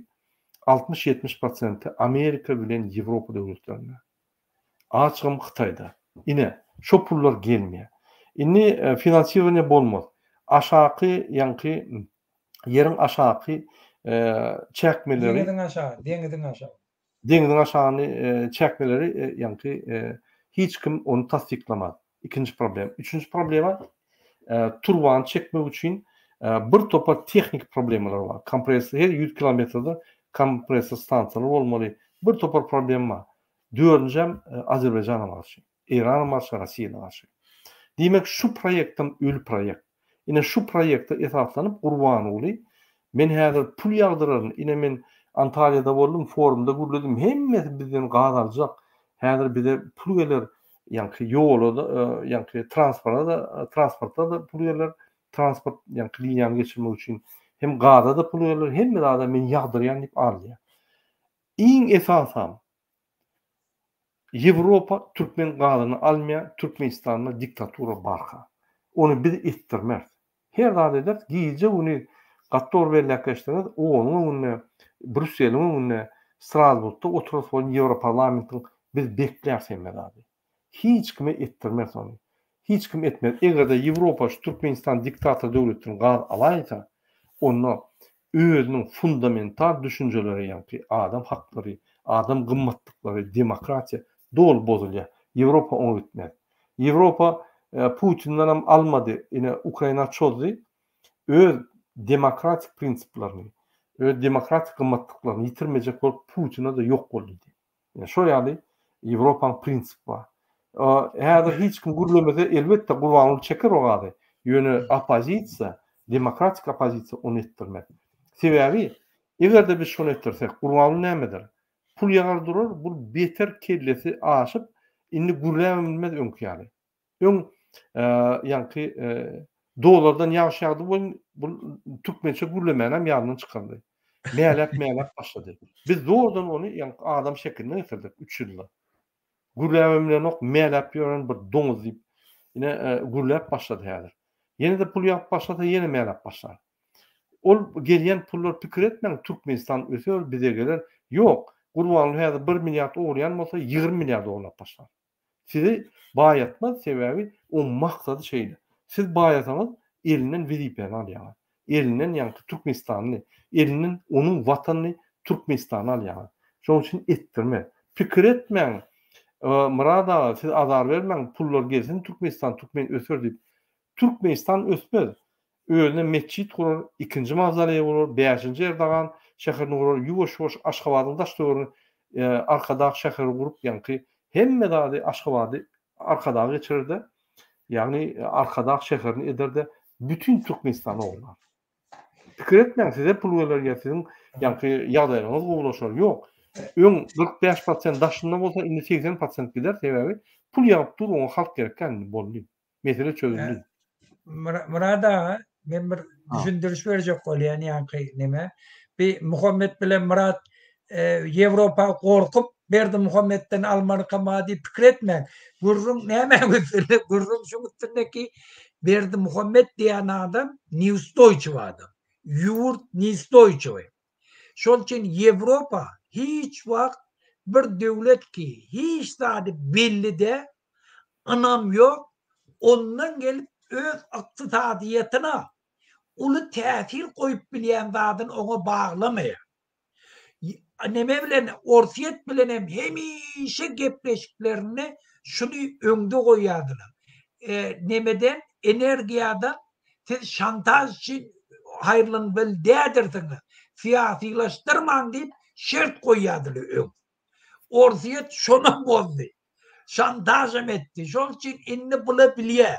60-70% Amerika bilen Ýewropa döwletlerinde. Açgym Hytaýda. Ine şo pullar gelmeýär. Inni finansirowание bolmaz. Aşaky ýanky yerin aşaky çäkmeleri, deňiziň aşagyny çäkmeleri ýanky hiç kim onu tasdiklamaz. İkinci problem. Üçüncü problema turban çekmek üçin bir topa teknik problemler var. Kompresör her 100 kilometrede kompresör stansiýalary bolmaly. Bir topa problem var. Dördüncem Azerbaycan'a karşı, İran'a karşı, Rusya'ya karşı. Demek şu proyektim ül projekt. Yine şu projekte esaslanıp kurban oluyor. Men häzir pul ýagdyraryn, ine men Antalya'da boldum, forumda gürledim. Hemme bizden gadarjak. Häzir bize pul gelir. Ýanky ýolda, ýanky transportda da pul gelir. Transport ýanky liniýany geçirmek üçin hem gada da pul gelir, hem de men ýagdyrýan diýip alýar. Iň esasam Ýewropa Türkmen gadyny almaýar, Türkmenistanda diktatura barha. Onu biz etdirmez. Her zat eder, giýje uny gattor belläkeşdirýär, onu Brüsseliň onu Strasburgda oturup bol Ýewropa parlamentiň biz beklersemler abi. Hiç kime etdirmez onu. Hiç kim etmez. Eger de Ýewropa şu Türkmenistan diktator döwletini gad alaýsa, onu özüniň fundamental düşünjeleri ýanky adam haklary, adam gymmatlyklary, demokratiýa dol bozulýar. Ýewropa onu etmez. Ýewropa Putin'den hem almadı. Yine Ukrayna çözdü. Öz demokratik prinsiplaryny, öz demokratik gymmatlyklaryny yitirmejek bolup Putin'e de yok boldy. Yani şo ýaly Ýewropaň prinsipi bar. Häzir hiç kim gürlemese elbetde gurbanlyk çeker o gady. Ýöne opozisiýa, demokratik opozisiýa onu etdirmez. Sebebi egerde biz şonu etdirsek, gurbanlyk nämedir? Pul ýagardyrar, bu beter kellesi aşyp indi gürlämez öňkýäli. Öň ýanky dolardan ýaşaýdy bu Türkmençe gürlemänem ýadyny çykardy. Meýlep başlady. Biz doğrudan onu ýanky adam şekline getirdik 3 ýylda. Gürlämemden ok meýlep ýören bir doňuz diýip ýine gürläp başlady häzir. Ýene de pul ýap başlady, ýene meýlep başlady. Ol gelýän pullar pikir etmeň Türkmenistan ösür bize gelir. Ýok, gurbanlyk häzir 1 milliard oğrayan bolsa 20 milliard oğrap başlar. Sizi bayatmaz sebebi o maksady şeýle. Siz baýasaňyz elinden wezipeni alýar. Elinden ýanky Türkmenistanyny, elinden onun watanyny Türkmenistany alýar. Şoň üçin etdirme. Pikir etmeň. Murada siz azar bermeň, pullar gelsin Türkmenistan, Türkmen ösür diýip. Türkmenistan ösmez. Özüne mescit kurar, 2-nji mavzoley bolar, 5-nji Erdogan şäherini kurar, ýuwaş-ýuwaş Aşgabatyň daşdöwrüni arkadaky şäher gurup ýanky hemme dady Aşgabaty arkadaky geçirdi. Yani arkadak şeherini ederdi. Bütün Türkmenistan'a onlar. Fikir etmeyin size pul verirler sizin yankı ýagdaýyňyz gowlaşar. Yok. Ön 45% daşında bolsa indi 80% gider sebebi pul ýagyp dur onu halk gerekken boldy. Mesele çözüldü. Murada men bir düşündürüş berjek bolýan ýanky neme? Bir Muhammed bilen Murat Ýewropa gorkup berdi Muhammedden Almanyka madi pikir etmeň. Gurrun näme götürdi? Gurrun şu üstündeki berdi Muhammed diýen adam Newsdeutsch adam. Yurt Newsdeutsch. Şol üçin Ýewropa hiç wagt bir döwlet ki hiç zady belli de anam yok. Ondan gelip öz yktysadyýatyna uly täsir goýup bilýän zadyny ona baglamaýar. Neme bilen Orsiýet bilen hem hemişe gepleşiklerini şunu öňde goýýardylar. Nemeden energiýadan siz şantaj için haýrlan bil dädirdiňiz. Siýasylaşdyrman diýip şert goýýardylar öň. Orsiýet şonu bozdy. Şantaj etdi. Şol üçin indi bula bilýär.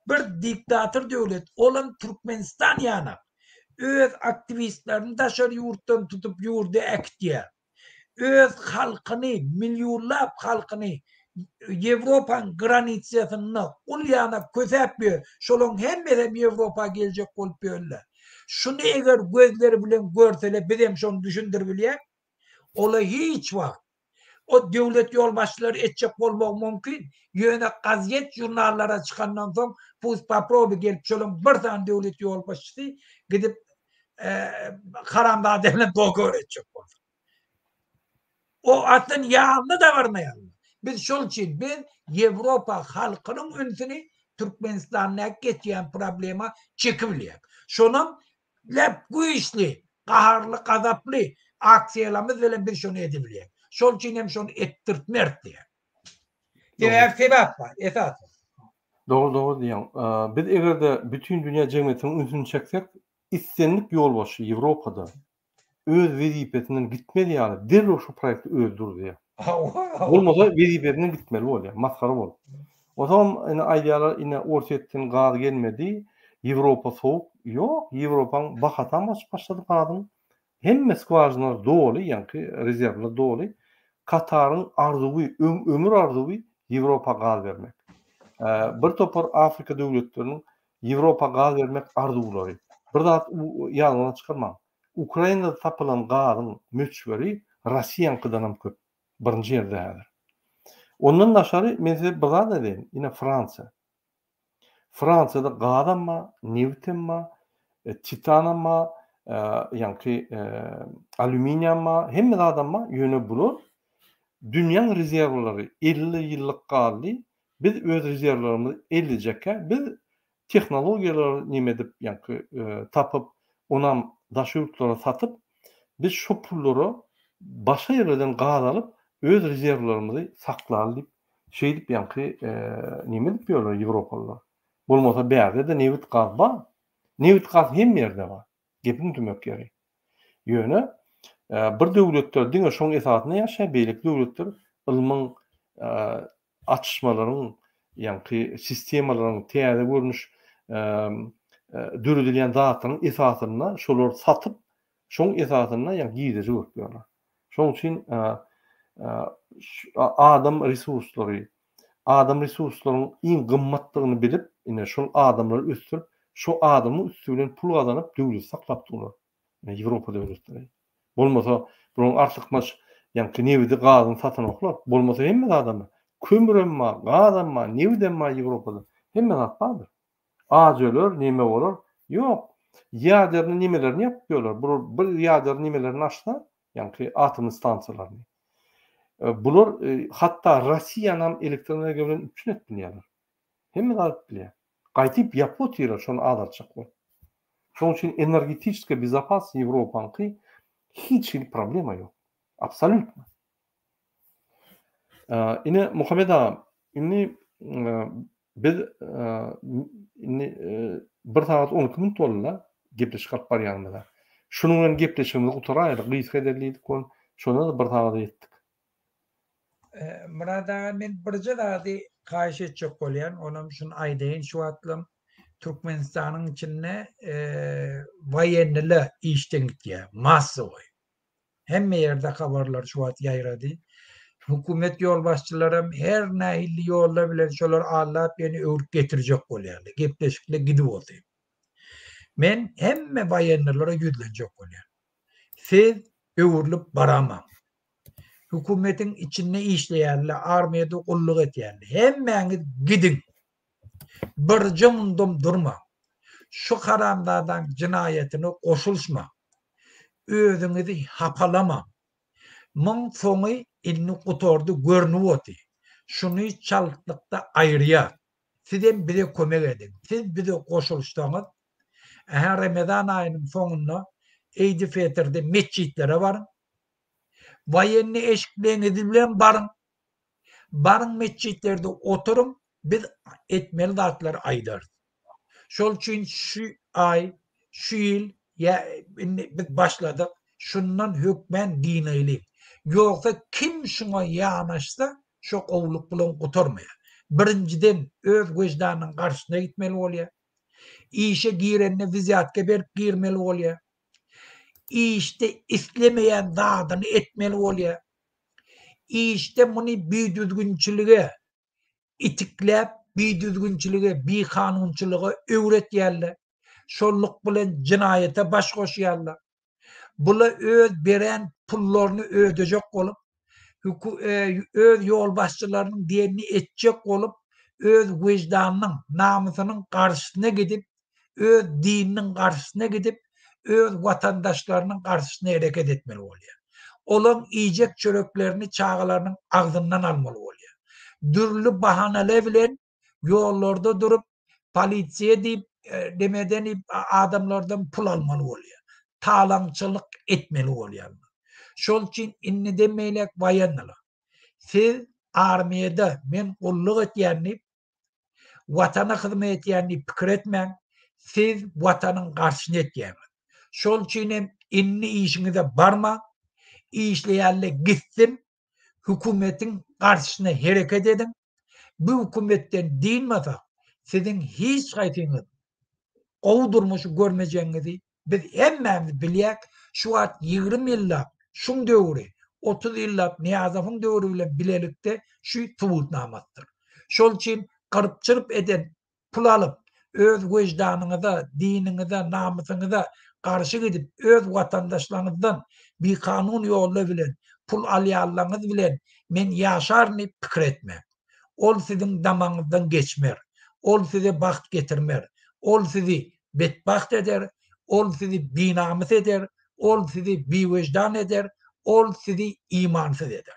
Bir diktator döwlet olan Türkmenistan ýana öz aktivistlerini daşar yurtdan tutup yurda ekdiýär. Öz halkyny, milyonlap halkyny Ýewropaň granitsasyna ulyana kösäpýär. Şolaň hemmesi Ýewropa geljek bolup ýörler. Şunu eger gözleri bilen görseler, biz hem şonu düşündir bilýär. Ola hiç wagt o devlet yol başçıları etçek olmak mümkün. Yöne gazet jurnallara çıkandan soň Puspaprobi gelip şolun bir tane devlet yol başçısı gidip karamda devlet dokor etçek oldu. O atın yağını da varmayan. Biz şol için Avrupa halkının ünsünü Türkmenistan'a geçen problema çekibiliyek. Şonun lep güýçli, gaharly, gazaply aksiýalarymyz bilen bir şonu edebiliyek. Şol için hem şonu ettirtmerk diye. Sebäp var, esas. Doğru diýen. Biz egerde bütün dünýä jemgyýetiniň ünsüni çeksek, islenlik ýol başy Ýewropada öz wezipetinden gitmeli ýaly. Derle şu proýekti öldür diýe. Bolmasa wezipetinden gitmeli bolýar, maskara bol. O zaman ine aýdýalar ine orsetden gazy gelmedi. Ýewropa soğuk. Yok, Ýewropanyň bahatan başlady gadyň. Hemme skwarynalar doly, ýani rezerwler doly. Kataryň arzuwy, ömür arzuwy Ýewropa gaz bermek. Bir topar Afrika döwletleriniň Ýewropa gaz bermek arzuwlary. Bir zat ýalgyna çykarma. Ukrainada tapylan gazyň möçberi Russiýankydan hem köp. Birinji ýerde häzir. Ondan daşary men size bir zat edeyim. Ine Fransa. Fransada gazanma, neftemma, titanama, ýani alüminiumma, hemme zadanma ýöne bulur. Dünýäň rezerwlary 50 ýyllyk galy. Biz öz rezerwlarymyzy 50 jekkä biz tehnologiýalary nimedip ýani tapyp onam daşyplara satyp biz şu pullary başga ýerlerden gaz alyp öz rezerwlarymyzy saklalyp şeýdip ýani nimedip ýörler Ýewropalılar. Bolmasa bäze de newit gaz bar. Newit gaz hem ýerde bar. Gepim tümek ýeri. Ýöne bir döwletler diňe şoň esasyna ýaşaýan beýlik döwletler ilmiň atışmalaryň ýani sistemalaryň täze görnüş döredilýän zatynyň esasyna şolar satyp şoň esasyna ýani giýdiri görýärler. Şoň üçin adam resurslaryň iň gymmatlygyny bilip, ine şol adamlary üstürip, şo adamyň üstünden pul gazanyp döwlet saklap durlar. Ýewropa döwletleri. Bolmasa bunuň artykmaş ýani newidi gazyny satan oklar. Bolmasa hemme adamy kömüremma, gazanma, newidemma Ýewropada hemme zat bardyr. Ajöler nime bolar? Ýok. Ýaderni nimelerini ýapýarlar. Bu bir ýader nimelerini açsa, ýani atom stansiýalaryny. Bular hatta Russiýanam elektron energiýa bilen üçin etdirýärler. Hemme zat bilýär. Gaýtyp ýapýarlar şonu adarçak. Şoň üçin energetiske bezapasy Ýewropanyňky hiç bir problema yok. Absolutno. Ine Muhammed ağa, biz bir saat 12 minut bolýar gepleşip galyp barýanymyzda. Şunuň bilen gepleşigimizi gutaraýdyk, gysga ederdik, şona da bir saat etdik. Murad ağa, men birje zady gaýş etjek bolýan, onam şunu aýdaýyn, şu atlym Türkmenistanyň içinde wayenli işten gitýär, massowy. Hemme ýerde habarlar şu wagt ýaýrady. Hukumet ýol başçylarym her nähilli ýollar bilen şolar allap ýene öwrüp getirjek bolýarly. Gepleşikle gidip boldy. Men hemme wayenlilere ýüzlenjek bolýar. Siz öwrülip baramam. Hukumetin içinde işleýärler, armiýada gulluk etýärler. Hemmeňiz gidin. Bir jymdym durma. Şu haramlardan cinayetine koşulşma. Özüňizi hapalama. Mıň soňy elini gutordy görnüwdi. Şunu çalyklıkda aýrýar. Sizden bire kömek edin. Siz bize koşulşsaňyz, Ramazan aýynyň soňunda Eid-i Fitr'de mescitlere barın. Wayenni eşiklerini bilen barın. Barın mescitlerde oturun. Biz etmeli zatlar aýdar. Şol üçin şu ay, şu ýyl biz başladyk. Şundan hökmen dinayly. Ýoksa kim şuna ýanaşsa şo gowluk bilen gutarmaýar. Birinciden öz wejdananyň garşyna gitmeli bolýar. İşe girenne viziatke berip girmeli bolýar. İşte islemeýän zadyny etmeli bolýar. İşte muny büýdüzgünçilige itiklep, büýdüzgünçilige, bikanunçylyga öwretýärler. Şolluk bilen cinayete baş goşýarlar. Bula öz beren pullaryny ödejek bolup, öz yol başçılarının diğerini etcek olup öz vicdanının, namusunun karşısına gidip, öz dininin karşısına gidip, öz vatandaşlarının karşısına hareket etmeli oluyor. Olan yiyecek çörüklerini çağlarının ağzından almalı oluyor. Dürlü bahaneler bilen yollarda durup polisiye deyip demeden adamlardan pul almalı oluyor. Talançılık etmeli oluyor. Şol için inni demeylek bayanlılar. Siz armiyada men kulluk etýänni, watana hyzmat etýänni pikir etmeň, siz watanın garşyna etýäňiz. Şol üçin hem inni işiňize barma, işleýärle gitsin, hökümetin garşyna hereket edin. Bu hökümetden diýmasa, sizin hiç gaýsyňyz gowdurmuşy görmejeňizi biz hemmämiz bilýäk. Şu wagt 20 ýyllap şuň döwri 30 ýyllap Niýazowyň döwri bilen bilelikde şu tubutnamatdyr. Şol üçin kırıp çırp eden, pul alıp, öz vicdanıňyza, diniňize, namusyňyza karşı gidip, öz watandaşlaryňyzdan bir kanun ýoly bilen pul alýarlaryňyz bilen men ýaşarny pikir etme. Ol sizin damaňyzdan geçmer. Ol size baht getirmer. Ol sizi bedbaht eder. Ol sizi binamus eder. Ol sizi bivecdan eder. Ol sizi imansız eder.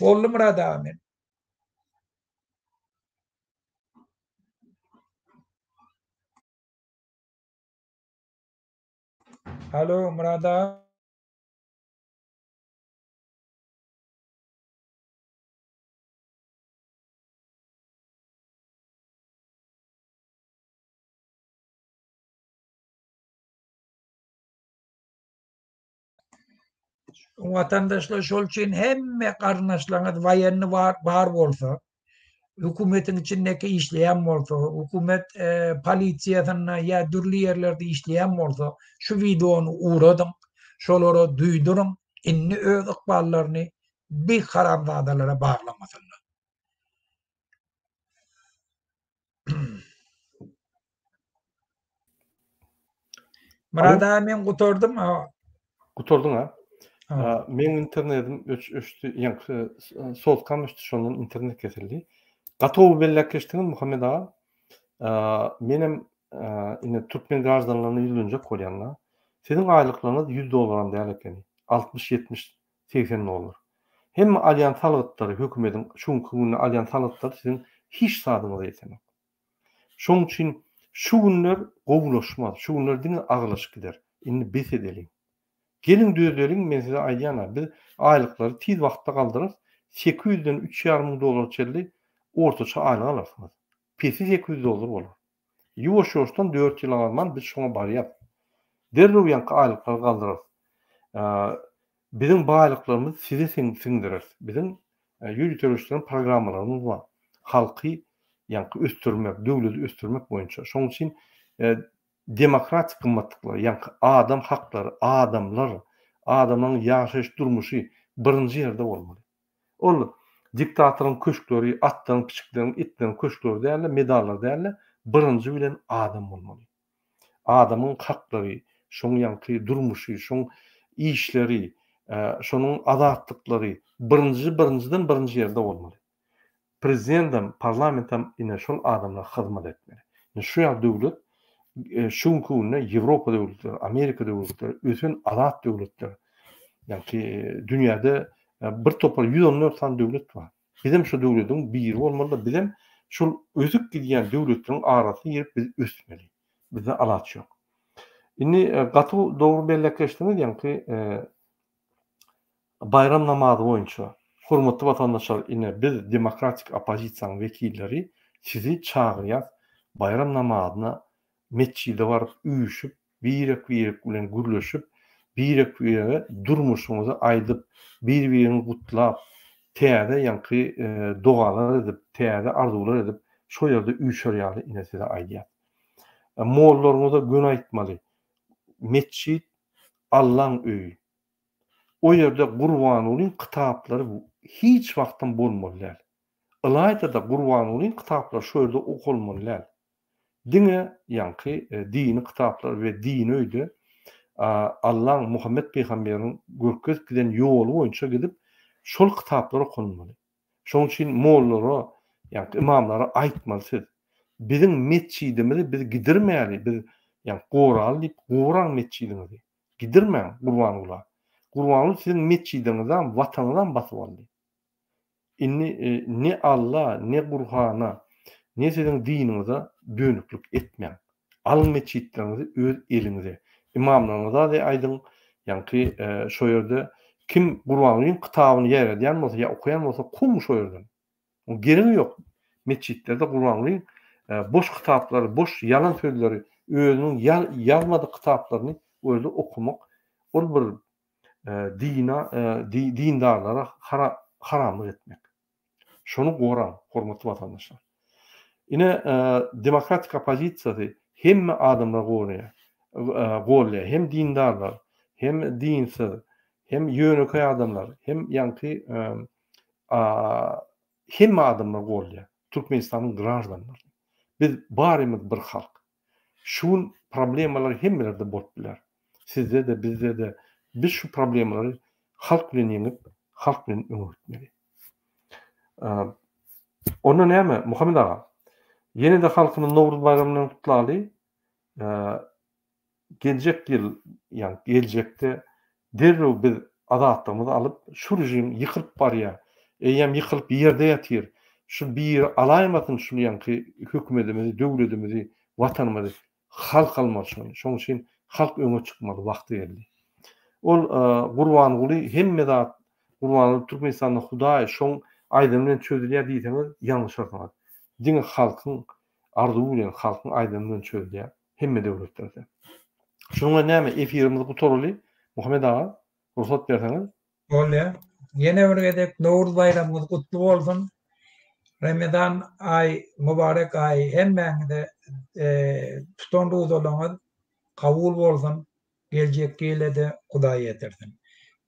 Bolly Murad amin. Alo Murad ağa. Vatandaşlar şol üçin hemme garnaşlaryňyz wayanny bar bolsa, hökümetin içindeki işleyen bolsa, hökümet polisiýasyna ýa dürli ýerlerde işleyen bolsa, şu videonu uğradyň, şolara duýduryň, inni öz ykballaryny bir haramzadalara baglamasynlar. Murad ağa men gutardym. Gutardın ha? Men internetim öçtü, ýa soğukkan öçtü, şondan internet kesildi. Gatowy belläkeşdiňiz Muhammed ağa. Menem ine Türkmen garaşdanlaryna ýüzünje bolýanlar. Sizin aýlyklaryňyz $100 däl ekeni. 60, 70, 80 dolar. Hem alýan salyklary hökümetiň şuňky günü alýan salyklary sizin hiç sadyňyz ýetmeýär. Şoň üçin şu günler gowulaşmaz, şu günler diňe aglaşyp gider. Indi bes edelim. Gelin düzelelim, men size aýdýana, biz aýlyklary tiz wagtda galdyryp 800-den 3,5 dolar çelli ortaça aýlyk alarsyňyz. Pesi $800 bolar. Ýuwaş-ýuwaşdan 4 ýyl alman biz şoňa barýar. Derrew ýanky aýlyklary galdyrar. Bizim baýlyklarymyz size siňdirer. Bizim ýürütýärleşdiren programmalarymyz bar. Halky ýanky östürmek, döwleti östürmek boýunça. Şoň üçin demokratik gymmatlyklar, ýanky adam haklary, adamlaryň ýaşaýyş durmuşy birinji ýerde bolmaly. Ol diktatoryň köşkleri, atlaryň, piçikleriň, itlerin köşkleri däl, medallar däl, birinji bilen adam bolmaly. Adamyň haklary, şoň ýanky durmuşy, şoň işleri, şonuň azatlyklary birinjiden birinji ýerde bolmaly. Prezidentim, parlamentam ine şol adamlar hyzmat etmeli. Şu ýa döwlet şuňky günü Ýewropa döwletleri, Amerika döwletleri, ösün azat döwletleri. Ýani dünýäde bir topar 114 tan döwlet bar. Bizim şu döwletiň biri bolmaly, bizim şol özük gidýän döwletleriň arasyny ýerip biz ösmeli. Bizde alat ýok. Indi gatow dogry belläkeşdiňiz, ýani bayram namazy boýunça hormatly watandaşlar, ine biz demokratik opozisiýanyň wekilleri sizi çagyrýar. Bayram namazyna meçhide baryp üýüşüp, birek bilen gürleşip, birek durmuşuňyzy aýdyp, bir-birini gutlap, täze ýanky dogalar edip, täze arzuwlar edip, şo ýerde üýşerýär ine size aýdýar. Mollaryňyza gün aýtmaly. Meçhid Allahyň öýü. O ýerde Gurbanulyň kitaplary hiç wagtdan bolmalylar. Ilaýda Gurbanulyň kitaplary şo ýerde okulmalylar. Dine ýanky dini kitaplar we dini öýde Allah Muhammed Peygamber'in görkezip giden ýolu boýunça gidip şol kitaplary okunmaly. Şoň üçin molllara, ýa-ni imamlara aýtmaly. Biziň mesçidimizi biz gidirmeýäli, biz ýa-ni goral diýip goran mesçidimizi gidirmeň Gurbanulla. Gurbanulla siziň mesçidinizden, watanyňdan basyp aldy. Inni ne Allah, ne Gurhana, ne siziň dininize dönüklük etmeň. Alın mesçitlerinizi öz elinize. İmamlarınıza da aydın, ýa-ni şo ýerde kim Gurbanulyň kitabyny ýeredýän bolsa, ýa okuyan bolsa, kum şo ýerden. O geregi ýok. Mesçitlerde Gurbanulyň boş kitaplary, boş yalan sözleri, özüniň ýazmady kitaplaryny özü okumak, ol bir dindarlara haramlyk etmek. Şonu goran, hormatly watandaşlar. Ine demokratik opozisiýasy hemme adamlar gorýar, hem dindarlar, hem dinsiz, hem ýöneköy adamlar, hem ýa-ni hemme adamlar gorýar. Türkmenistanyň grajdanlary. Biz barymyz bir halk. Şu problemalar hemmelerde bolup biler. Sizde de, bizde de. Biz şu problemleri halk bilen ýeňip, halk bilen öňürtmeli. Onda näme Muhammed aga? Yeni de halkynyň Nowruz bayramyny kutlaly. Gelecek ýyl, ýa-ni gelecekde derrew biz adatymyzy alyp, şu rejim ýykylyp barýar. Eýem ýykylyp ýerde ýatyr. Şu bir alaýmatyn şunu ýa-ni hökümetimizi, döwletimizi, watanymyzy halk almasyny. Şoň üçin halk öňe çykmaly, wagty geldi. Ol Gurbanuly hemme zat Gurbanuly Türkmenistanyň Hudaý şoň aýdym bilen çözülýär diýseňiz ýalňyş bolýar. Diňe halkyň arzuwy bilen halkyň aýdym bilen çözülýär hemme döwletlerde. Şoňa näme efirimiz gutoraly Muhammed aga ruhsat berseňiz. Bolýar. Ýene bir gedek Nowruz bayramyňyz gutly bolsun. Ramazan ay mübarek ay hemmeňde tutan rozalarynız kabul bolsun. Gelecek gelede Hudaý ýetirsin.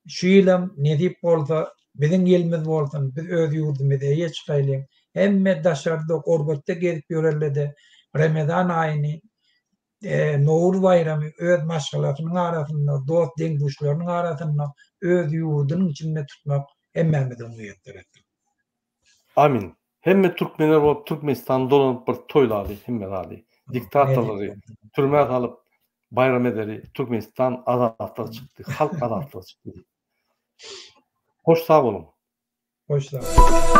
Şu ýylam nedip bolsa biziň ýelimiz bolsun, biz öz ýurdumyzda ýeçiýelim. Hemme daşarda gorbatda gelip ýörellerde Ramazan aýyny Nowruz bayramy öz maşgalatynyň arasynda, dost deňdüşleriň arasynda öz ýurdunyň içinde tutmak hemmemiziň ýetdirdi. Amin. Hemme Türkmenler bolup Türkmenistan dolanyp bir toýlady, hemme diktatorlary türmäge alyp bayram ederi, Türkmenistan azatlyğa çykdy, halk azatlyğa çykdy. Hoş sağ olun. Hoş sağ olun.